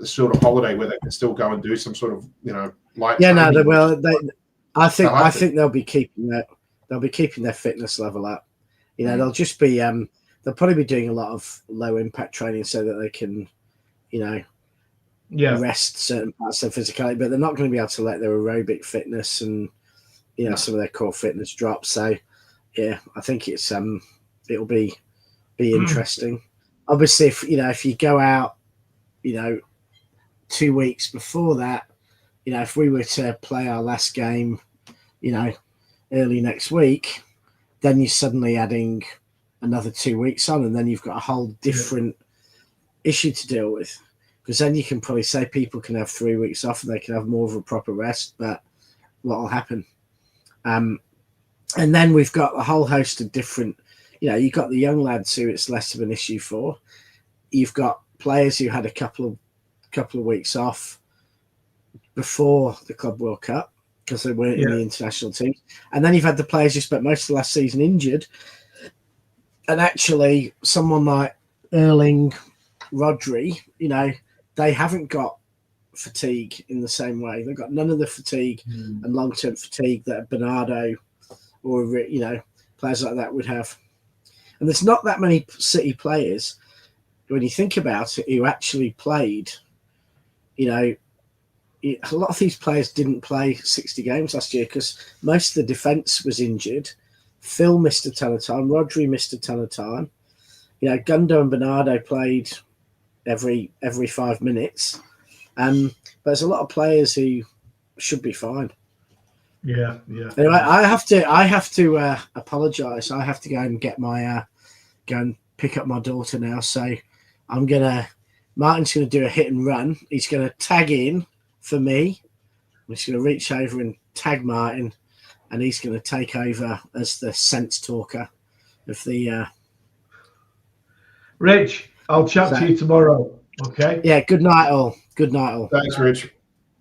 sort of holiday where they can still go and do some sort of light. Yeah, no, I think they'll be keeping that. They'll be keeping their fitness level up. They'll just be they'll probably be doing a lot of low impact training so that they can, rest certain parts of their physicality, but they're not going to be able to let their aerobic fitness and some of their core fitness drop. So I think it's it'll be interesting. Obviously, if you go out, 2 weeks before that, if we were to play our last game, early next week, then you're suddenly adding another 2 weeks on, and then you've got a whole different issue to deal with. Because then you can probably say people can have 3 weeks off and they can have more of a proper rest, but what will happen? And then we've got a whole host of different, you've got the young lads who it's less of an issue for. You've got players who had a couple of weeks off before the Club World Cup because they weren't in the international team. And then you've had the players who spent most of the last season injured. And actually, someone like Erling, Rodri, they haven't got fatigue in the same way. They've got none of the fatigue and long-term fatigue that Bernardo or, players like that would have. And there's not that many City players, when you think about it, who actually played, a lot of these players didn't play 60 games last year because most of the defence was injured. Phil missed a ton of time. Rodri missed a ton of time. Gundo and Bernardo played every 5 minutes. But there's a lot of players who should be fine. Yeah. Anyway, I have to apologise. I have to go and get my go and pick up my daughter now. So Martin's gonna do a hit and run. He's gonna tag in for me. I'm just gonna reach over and tag Martin, and he's gonna take over as the sense talker of the. Rich, I'll chat to you tomorrow. Okay. Yeah. Good night, all. Good night, all. Thanks, Rich.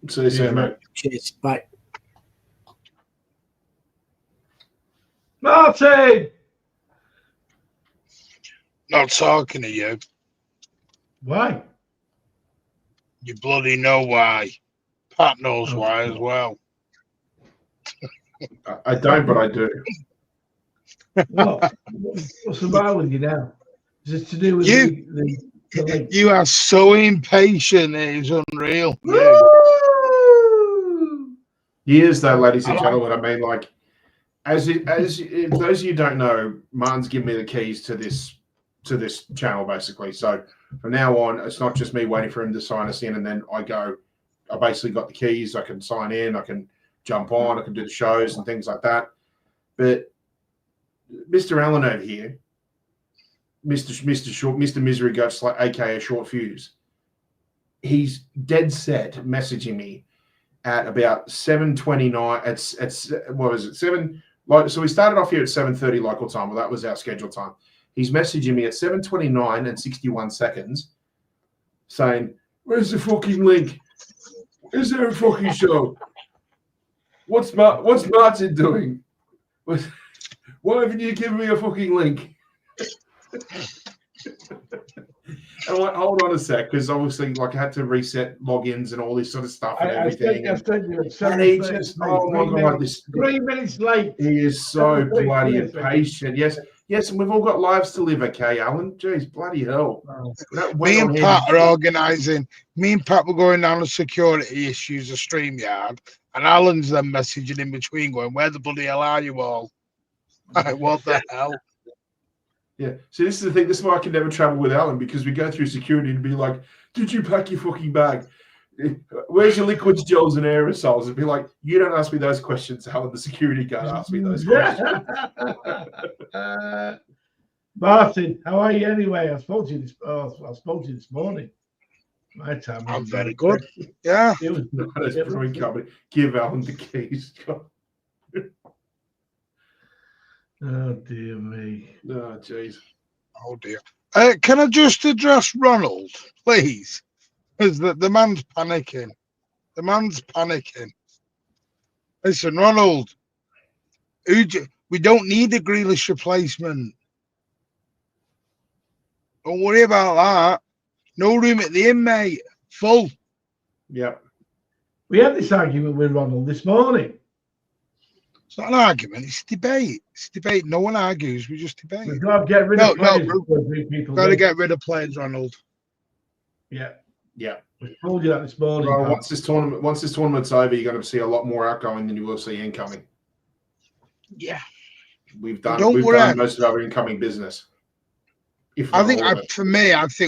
See you soon, mate. Cheers. Bye. Martin! Not talking to you. Why? You bloody know why. Pat knows Oh, why as well. I don't, but I do. What? What's the matter with you now? Is it to do with the link? You are so impatient. It is unreal. He is, though, ladies and gentlemen. I mean, like, if those of you don't know, Martin's given me the keys to this channel, basically. So from now on, it's not just me waiting for him to sign us in, and then I basically got the keys. I can sign in, I can jump on, I can do the shows and things like that. But Mr. Allen over here, Mr. Misery Guts, like aka Short Fuse, he's dead set messaging me at about 7:29. At what was it? 7. Like, so we started off here at 7:30 local time. Well, that was our scheduled time. He's messaging me at 7:29 and 61 seconds, saying, "Where's the fucking link? Is there a fucking show? What's Martin doing? Why haven't you given me a fucking link?" I'm like, hold on a sec, because obviously, like, I had to reset logins and all this sort of stuff and everything. And he just, oh my God, 3 minutes late. He is so bloody impatient. Yes, and we've all got lives to live, okay, Alan? Jeez, bloody hell. Me and Pat are organising. Me and Pat were going down the security issues of StreamYard, and Alan's then messaging in between going, "Where the bloody hell are you all?" Like, what the hell? Yeah. See, this is the thing. This is why I can never travel with Alan, because we go through security and be like, "Did you pack your fucking bag? Where's your liquids, gels, and aerosols?" And be like, "You don't ask me those questions, Alan. The security guard asked me those questions." Martin, how are you anyway? I spoke to you this morning. My time. I'm very good. Yeah. It was brewing company. Give Alan the keys. Oh dear me. Oh jeez. Oh dear. Can I just address Ronald, please? Because the man's panicking. The man's panicking. Listen, Ronald, we don't need a Grealish replacement. Don't worry about that. No room at the inn, mate. Full. Yeah. We had this argument with Ronald this morning. It's not an argument. It's debate. It's debate. No one argues. We just debate. We've got to get rid of players. Got to get rid of players, Ronald. Yeah. Yeah. We told you that this morning. Well, once this tournament's over, you're going to see a lot more outgoing than you will see incoming. Yeah. We've done most of our incoming business. I think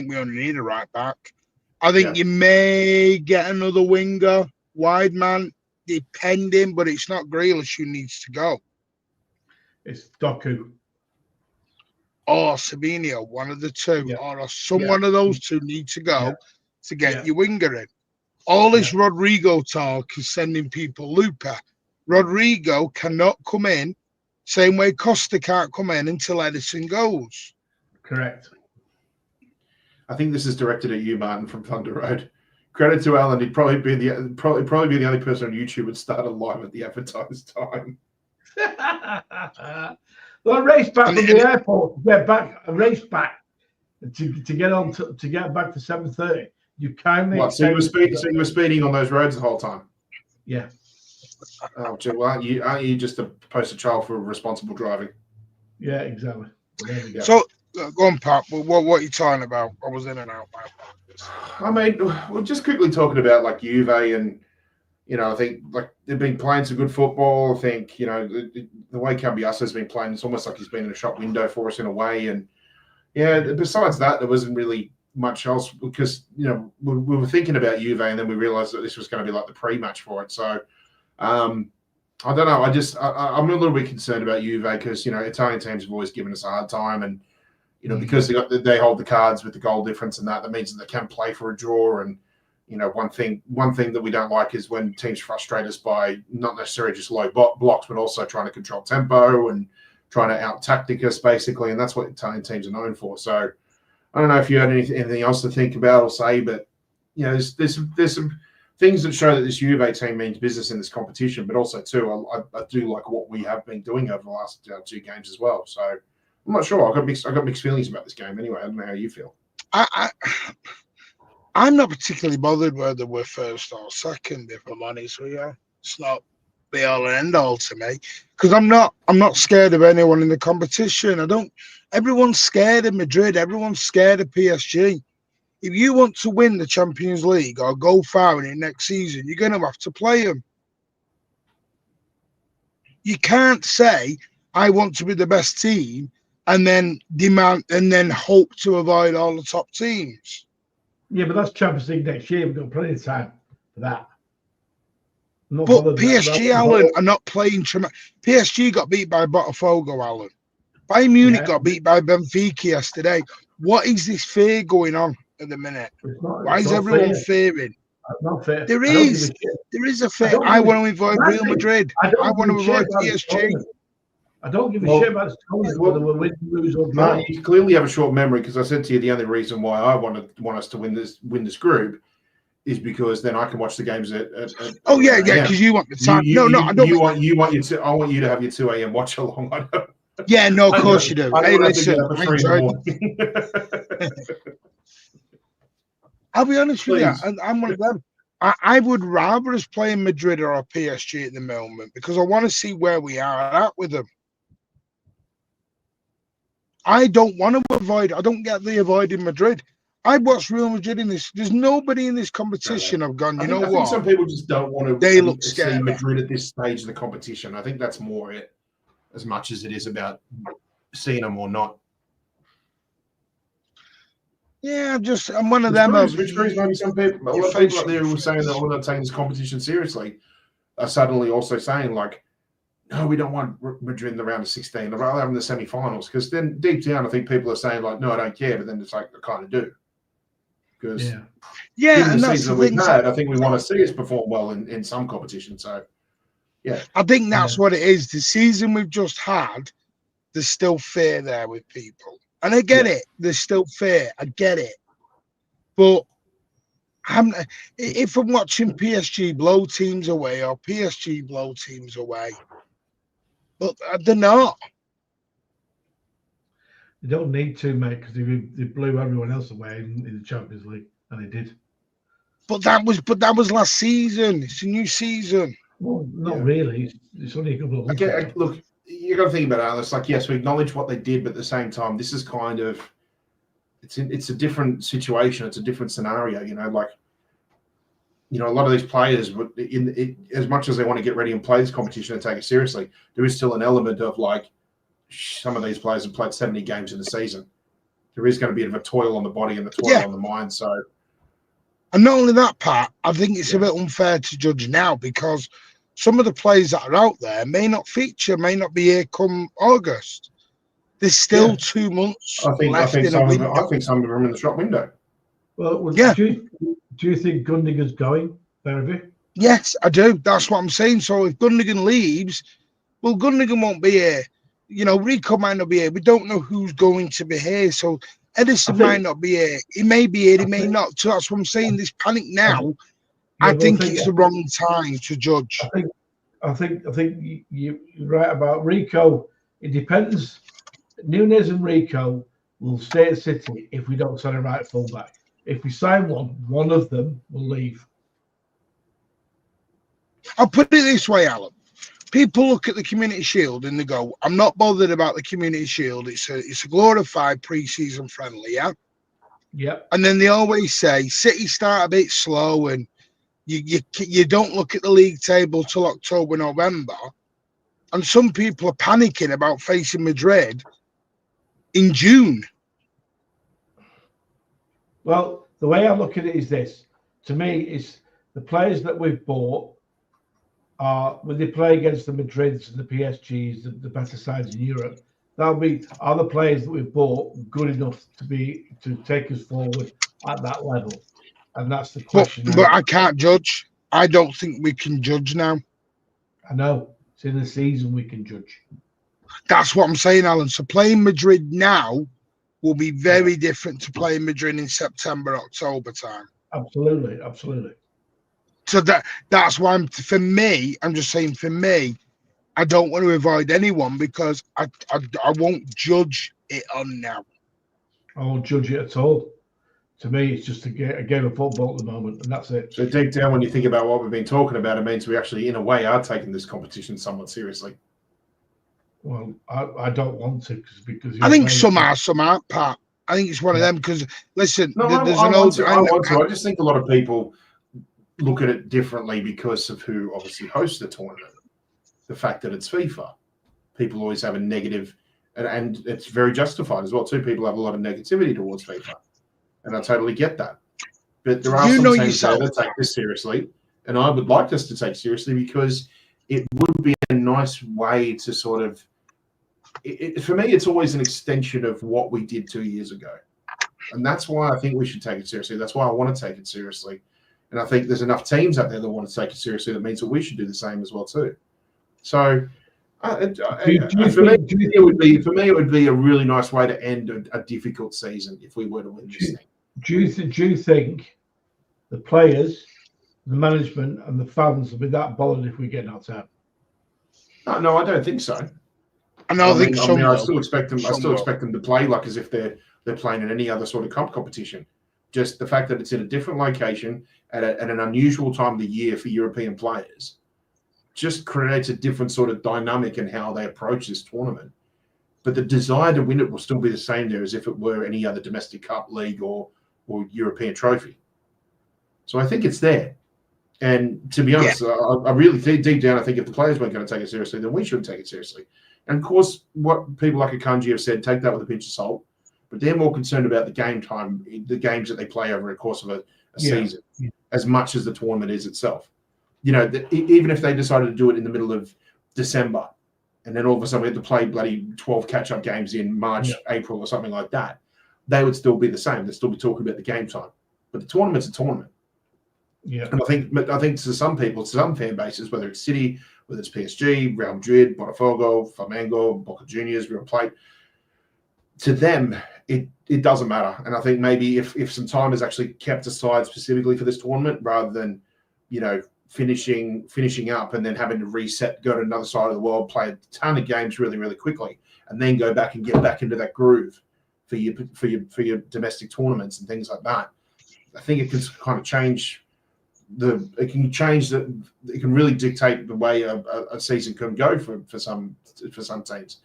we only need a right back. I think you may get another winger, wide man, depending, but it's not Grealish who needs to go. It's Doku. Or Sabinho, one of the two. Yeah. Or one of those two need to go to get your winger in. All this Rodrigo talk is sending people Luca. Rodrigo cannot come in, same way Costa can't come in until Edison goes. Correct. I think this is directed at you, Martin, from Thunder Road. Credit to Alan. He'd probably be the only person on YouTube who'd start a live at the advertised time. Well, I raced back from the airport to get back. I raced back to get on to get back to 7:30. You kindly. What? So you were speeding on those roads the whole time? Yeah. Oh, well, aren't you just a poster child for responsible driving? Yeah, exactly. Well, there we go. So go on, Pat. What are you talking about? I was in and out. I mean, we're just quickly talking about like Juve, and I think like they've been playing some good football. I think the way Cambiaso's been playing, it's almost like he's been in a shop window for us in a way. And besides that, there wasn't really much else, because we were thinking about Juve, and then we realised that this was going to be like the pre-match for it. So I don't know. I'm a little bit concerned about Juve, because Italian teams have always given us a hard time, and because they hold the cards with the goal difference, and that means that they can play for a draw. And one thing that we don't like is when teams frustrate us by not necessarily just low blocks, but also trying to control tempo and trying to out-tactic us, basically. And that's what Italian teams are known for. So I don't know if you had anything else to think about or say, but there's some things that show that this Juve team means business in this competition, but also too, I do like what we have been doing over the last 2 games as well. So I'm not sure. I got mixed feelings about this game anyway. I don't know how you feel. I'm not particularly bothered whether we're first or second, if I'm honest with you. It's not be all and end all to me, because I'm not scared of anyone in the competition. Everyone's scared of Madrid. Everyone's scared of PSG. If you want to win the Champions League or go far in it next season, you're going to have to play them. You can't say, I want to be the best team and then demand and then hope to avoid all the top teams. Yeah, but that's Champions League next year. We've got plenty of time for that. But PSG, Alan, are not playing. PSG got beat by Botafogo, Alan. Bayern Munich got beat by Benfica yesterday. What is this fear going on at the minute? Why is everyone fearing? Not fair. There is a fear. I want to avoid Real Madrid. I want to avoid PSG. I don't give a shit about whether we win, lose, or draw. No, you clearly have a short memory, because I said to you the only reason why I want us to win this group is because then I can watch the games at oh yeah, because you want the time. I don't. I want you to have your 2 a.m. watch along. Yeah, no, of course you do. Hey, listen, I'll be honest with you. I'm one of them. I would rather us play in Madrid or PSG at the moment, because I want to see where we are at with them. I don't want to avoid. I don't get the avoiding Madrid. I watched Real Madrid in this. There's nobody in this competition I've gone, I think some people just don't want to see Madrid at this stage of the competition. I think that's more it, as much as it is about seeing them or not. Yeah, I'm one of them. Which proves maybe some people, a lot of people out there who were saying that we're not taking this competition seriously are suddenly also saying, like, no, we don't want Madrid in the round of 16. I'd rather have them in the semi-finals, because then deep down, I think people are saying, like, no, I don't care, but then it's like, I kind of do. Because and the that's season we've had, I think we want to see us perform well in some competition. So, yeah. I think that's what it is. The season we've just had, there's still fear there with people. And I get it. There's still fear. I get it. But if I'm watching PSG blow teams away or PSG blow teams away, but they're not. They don't need to, mate, because they blew everyone else away in the Champions League, and they did. But that was last season. It's a new season. Well, not really. It's only a couple of weeks. Look, you got to think about it. It's like, yes, we acknowledge what they did, but at the same time, this is kind of it's a different situation. It's a different scenario. Like, a lot of these players, as much as they want to get ready and play this competition and take it seriously, there is still an element of, like, some of these players have played 70 games in the season. There is going to be a bit of a toil on the body and a toil on the mind. So, and not only that, Pat, I think it's a bit unfair to judge now, because some of the players that are out there may not feature, may not be here come August. There's still 2 months left in a window. I think some of them are in the shop window. Well, do you think Gundogan's going, Fairview? Yes, I do. That's what I'm saying. So if Gundogan leaves, well, Gundogan won't be here. Rico might not be here. We don't know who's going to be here. So Edison might not be here. He may be here. He may not. So that's what I'm saying. This panic now. I think it's the wrong time to judge. I think you're right about Rico. It depends. Nunes and Rico will stay at City if we don't sign a right fullback. If we sign one of them will leave. I'll put it this way, Alan. People look at the Community Shield and they go, I'm not bothered about the Community Shield. It's a glorified pre-season friendly, yeah? Yep. And then they always say City start a bit slow and you don't look at the league table till October, November. And some people are panicking about facing Madrid in June. Well, the way I look at it is this. To me, it's the players that we've bought are, when they play against the Madrids and the PSGs, the better sides in Europe, are the players that we've bought good enough to take us forward at that level? And that's the question. But I can't judge. I don't think we can judge now. I know. It's in the season we can judge. That's what I'm saying, Alan. So playing Madrid now will be very different to playing Madrid in September, October time. Absolutely. So that's why for me, I'm just saying for me, I don't want to avoid anyone because I won't judge it on now. I won't judge it at all. To me, it's just a game of football at the moment, and that's it. So deep down, when you think about what we've been talking about, it means we actually, in a way, are taking this competition somewhat seriously. Well, I don't want to because I think some are, some aren't, Pat. I think it's one of them because, listen, no, there's I want to. I just think a lot of people look at it differently because of who obviously hosts the tournament. The fact that it's FIFA. People always have a negative, and it's very justified as well, too. People have a lot of negativity towards FIFA. And I totally get that. But there are some teams that take this seriously, and I would like us to take seriously because it would be a nice way to sort of, for me, it's always an extension of what we did 2 years ago. And that's why I think we should take it seriously. That's why I want to take it seriously. And I think there's enough teams out there that want to take it seriously. That means that we should do the same as well, too. So for me, it would be a really nice way to end a difficult season if we were to win this thing. Do you think the players, the management, and the fans will be that bothered if we get knocked out? No, I don't think so. I still expect them. I still expect them to play like as if they're playing in any other sort of competition. Just the fact that it's in a different location at an unusual time of the year for European players just creates a different sort of dynamic in how they approach this tournament. But the desire to win it will still be the same there as if it were any other domestic cup, league, or European trophy. So I think it's there. And to be honest, I really think deep down, I think if the players weren't going to take it seriously, then we should take it seriously. And of course, what people like Akanji have said, take that with a pinch of salt. But they're more concerned about the game time, the games that they play over the course of a season, as much as the tournament is itself. You know, even if they decided to do it in the middle of December, and then all of a sudden we had to play bloody 12 catch-up games in March, April, or something like that, they would still be the same. They'd still be talking about the game time. But the tournament's a tournament. Yeah. And I think to some people, to some fan bases, whether it's City, whether it's PSG, Real Madrid, Botafogo, Flamengo, Boca Juniors, River Plate, to them, it doesn't matter. And I think maybe if some time is actually kept aside specifically for this tournament, rather than, you know, finishing up and then having to reset, go to another side of the world, play a ton of games really, really quickly, and then go back and get back into that groove for your domestic tournaments and things like that. I think it can kind of change it can really dictate the way a season can go for some teams.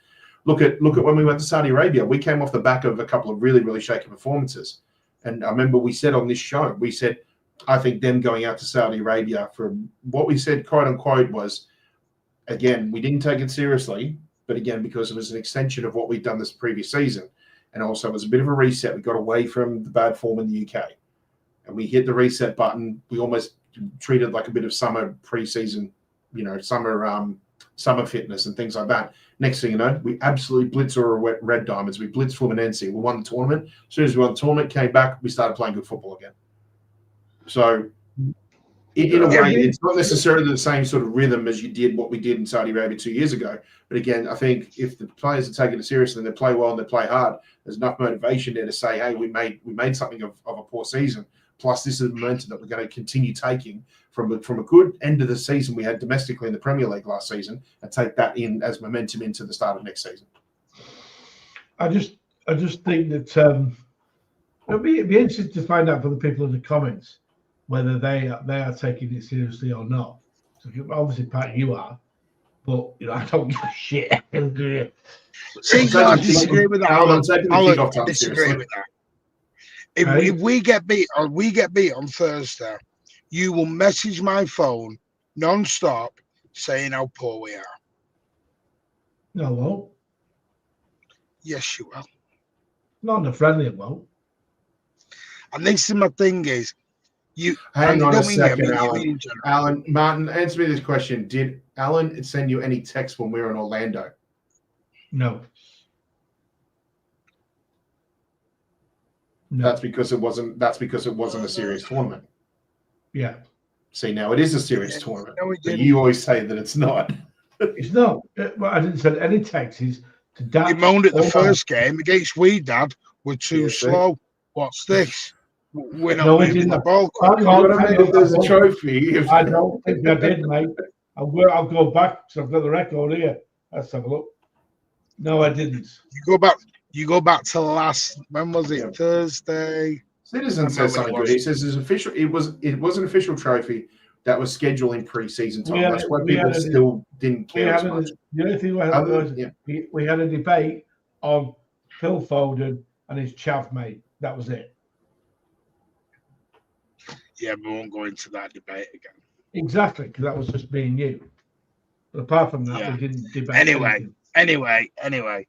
Look at when we went to Saudi Arabia. We came off the back of a couple of really, really shaky performances. And I remember we said on this show, we said, I think them going out to Saudi Arabia for what we said, quote unquote, was, again, we didn't take it seriously, but again, because it was an extension of what we'd done this previous season. And also it was a bit of a reset. We got away from the bad form in the UK and we hit the reset button. We almost treated like a bit of summer preseason, you know, summer fitness and things like that. Next thing you know, we absolutely blitzed our Red Diamonds. We blitzed Fluminense. We won the tournament. As soon as we won the tournament, came back, we started playing good football again. So, in a way, it's not necessarily the same sort of rhythm as what we did in Saudi Arabia 2 years ago. But again, I think if the players are taking it seriously and they play well and they play hard, there's enough motivation there to say, hey, we made something of a poor season. Plus, this is the momentum that we're going to continue taking from a good end of the season we had domestically in the Premier League last season, and take that in as momentum into the start of next season. I just think that it'd be interesting to find out from the people in the comments whether they are taking it seriously or not. So obviously, Pat, you are, but you know I don't give a shit. See, I disagree with that. I disagree with that. If we get beat on Thursday, you will message my phone non-stop saying how poor we are. No, I won't. Yes, you will. Not in a friendly, it won't. And this is my thing is, you hang on a second, Alan. Alan, Martin, answer me this question. Did Alan send you any text when we were in Orlando? No. No. That's because it wasn't a serious tournament. Yeah. See, now it is a serious tournament. No, but you always say that it's not. It's not. Well, I didn't send any texts to Dad. You moaned at the first game against Dad. We're too slow. What's this? we're not moving the ball. If there's a trophy. I don't think I did, mate. I'll go back because I've got the record here. Let's have a look. No, I didn't. You go back to last. When was it? Yeah. Thursday. Citizen says something good. He says it's official. It was an official trophy that was scheduled in pre-season time. That's why people still didn't care as much. The only thing we had a debate on Phil Foden and his chav mate. That was it. Yeah, we won't go into that debate again. Exactly, because that was just me and you. But apart from that, we didn't debate. Anyway.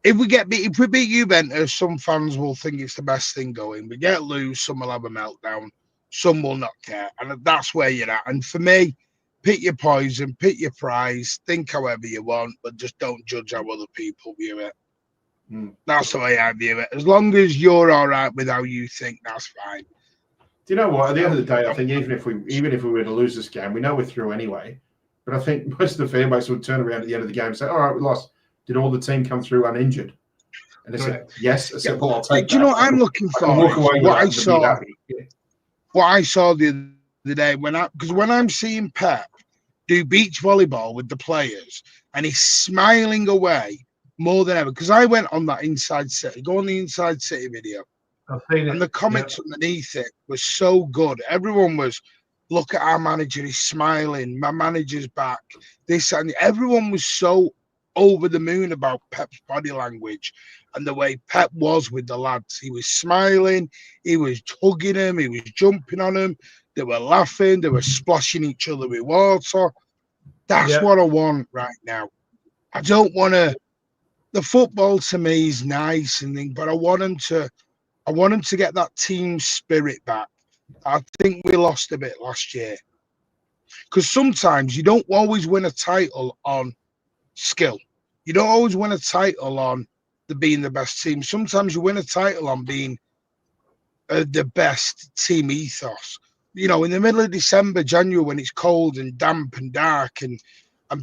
If we beat Juventus, some fans will think it's the best thing going. We get loose, some will have a meltdown, some will not care, and that's where you're at. And for me, pick your poison, pick your prize, think however you want, but just don't judge how other people view it. That's the way I view it. As long as you're all right with how you think, that's fine. Do you know what? At the end of the day, I think even if we were to lose this game, we know we're through anyway. But I think most of the fan base would turn around at the end of the game and say, "All right, we lost. Did all the team come through uninjured?" And they said, "Yes." I said, "Well, I'll take that." Do you know what I'm looking for? What I saw the other day when I'm seeing Pep do beach volleyball with the players and he's smiling away more than ever. Because I went on that Inside City, go on the Inside City video. I've seen it. And the comments underneath it was so good. Everyone was, look at our manager, he's smiling, my manager's back, this and everyone was so over the moon about Pep's body language and the way Pep was with the lads. He was smiling, he was hugging them, he was jumping on them, they were laughing, they were splashing each other with water. That's what I want right now. I don't want to, the football to me is nice and things, but I want them to get that team spirit back. I think we lost a bit last year. Because sometimes you don't always win a title on skill. You don't always win a title on being the best team. Sometimes you win a title on being the best team ethos. You know, in the middle of December, January, when it's cold and damp and dark and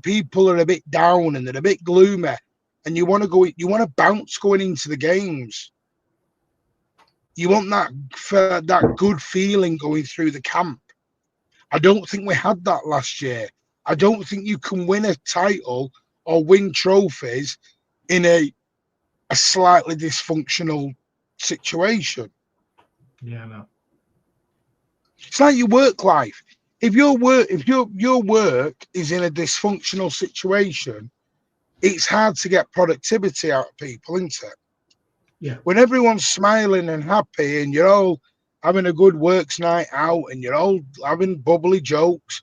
people are a bit down and they're a bit gloomy and you want to bounce going into the games. You want that good feeling going through the camp. I don't think we had that last year. I don't think you can win a title or win trophies in a slightly dysfunctional situation. Yeah, no. It's like your work life. If your work is in a dysfunctional situation, it's hard to get productivity out of people, isn't it? Yeah. When everyone's smiling and happy and you're all having a good works night out and you're all having bubbly jokes,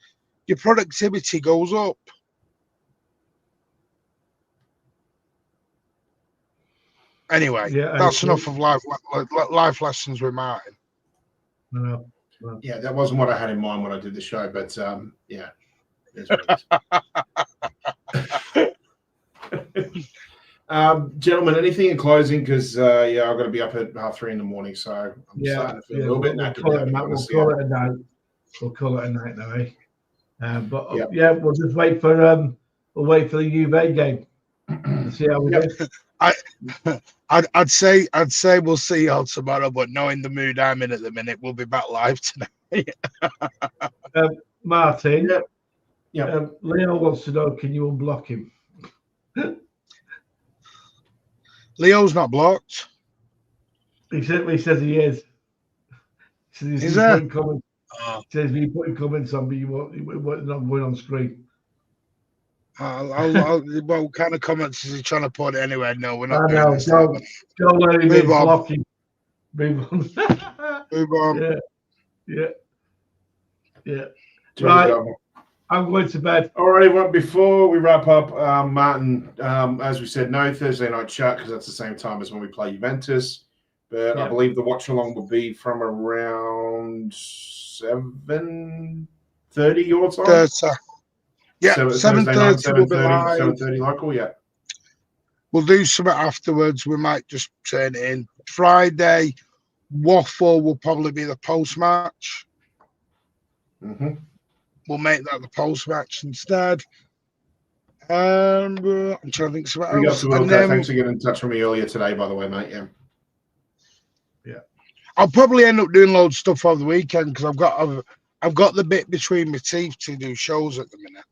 your productivity goes up. Anyway, that's enough of life lessons with Martin. No. Yeah, that wasn't what I had in mind when I did the show, but yeah. Gentlemen, anything in closing? Because I've got to be up at 3:30 in the morning, so I'm starting to feel a little bit knackered. We'll call it a night now, eh? We'll just wait for the Juve game and see how we do. I'd say we'll see y'all tomorrow, but knowing the mood I'm in at the minute, we'll be back live tonight. Martin, Leo wants to know, can you unblock him? Leo's not blocked. He says he is. Is that? He says he's putting comments on, but you won't not going on screen. What kind of comments is he trying to put anyway? No, we're not. Don't let him blocking. Move on. Move on. Yeah. Right. I'm going to bed. All right, well, before we wrap up, Martin, as we said, no Thursday night chat because that's the same time as when we play Juventus. But I believe the watch along will be from around 7:30 your time. Yeah, 7:30 will be live. 7:30 local, yeah. We'll do something afterwards. We might just turn it in. Friday, Waffle will probably be the post-match. Mm-hmm. We'll make that the post-match instead. I'm trying to think something else. Thanks for getting in touch with me earlier today, by the way, mate. Yeah. I'll probably end up doing loads of stuff over the weekend because I've got the bit between my teeth to do shows at the minute.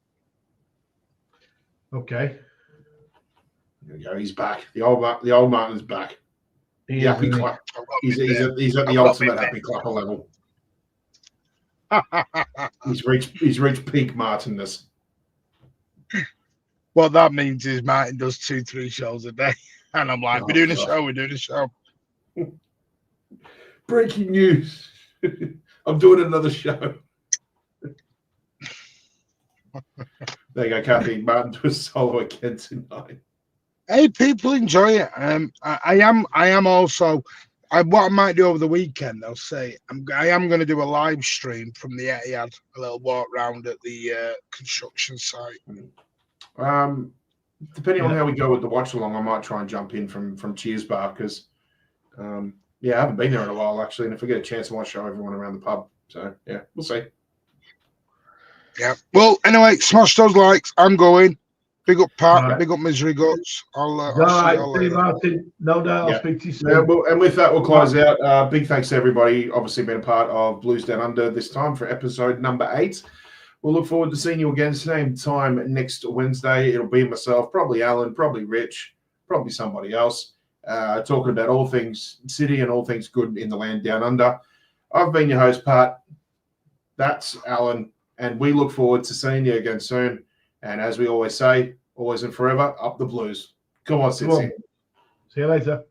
Okay. There we go. He's back. The old Martin's back. He The is, happy isn't he? clap. He's at the ultimate happy clapper level. He's reached peak Martinness. What that means is Martin does 2-3 shows a day, and I'm like, Oh, we're doing a God. show, we're doing a show. Breaking news. I'm doing another show. There you go, Kathy. Martin to a solo again tonight. Hey, people enjoy it. I am also. What I might do over the weekend, I'll say, I am going to do a live stream from the Etihad, a little walk round at the construction site. Depending on how we go with the watch along, I might try and jump in from Cheers Bar because, yeah, I haven't been there in a while actually, and if I get a chance, I want to show everyone around the pub. So yeah, we'll see. Yeah. Well, anyway, smash those likes. I'm going. Big up, Pat. Right. Big up, Misery Guts. I'll see you all later. Martin. No doubt. I'll speak to you soon. Yeah, well, and with that, we'll close out. Big thanks to everybody, obviously been a part of Blues Down Under this time for episode number 8. We'll look forward to seeing you again same time next Wednesday. It'll be myself, probably Alan, probably Rich, probably somebody else, talking about all things City and all things good in the land down under. I've been your host, Pat. That's Alan, and we look forward to seeing you again soon. And as we always say, always and forever, up the Blues. Come on, City. See you later.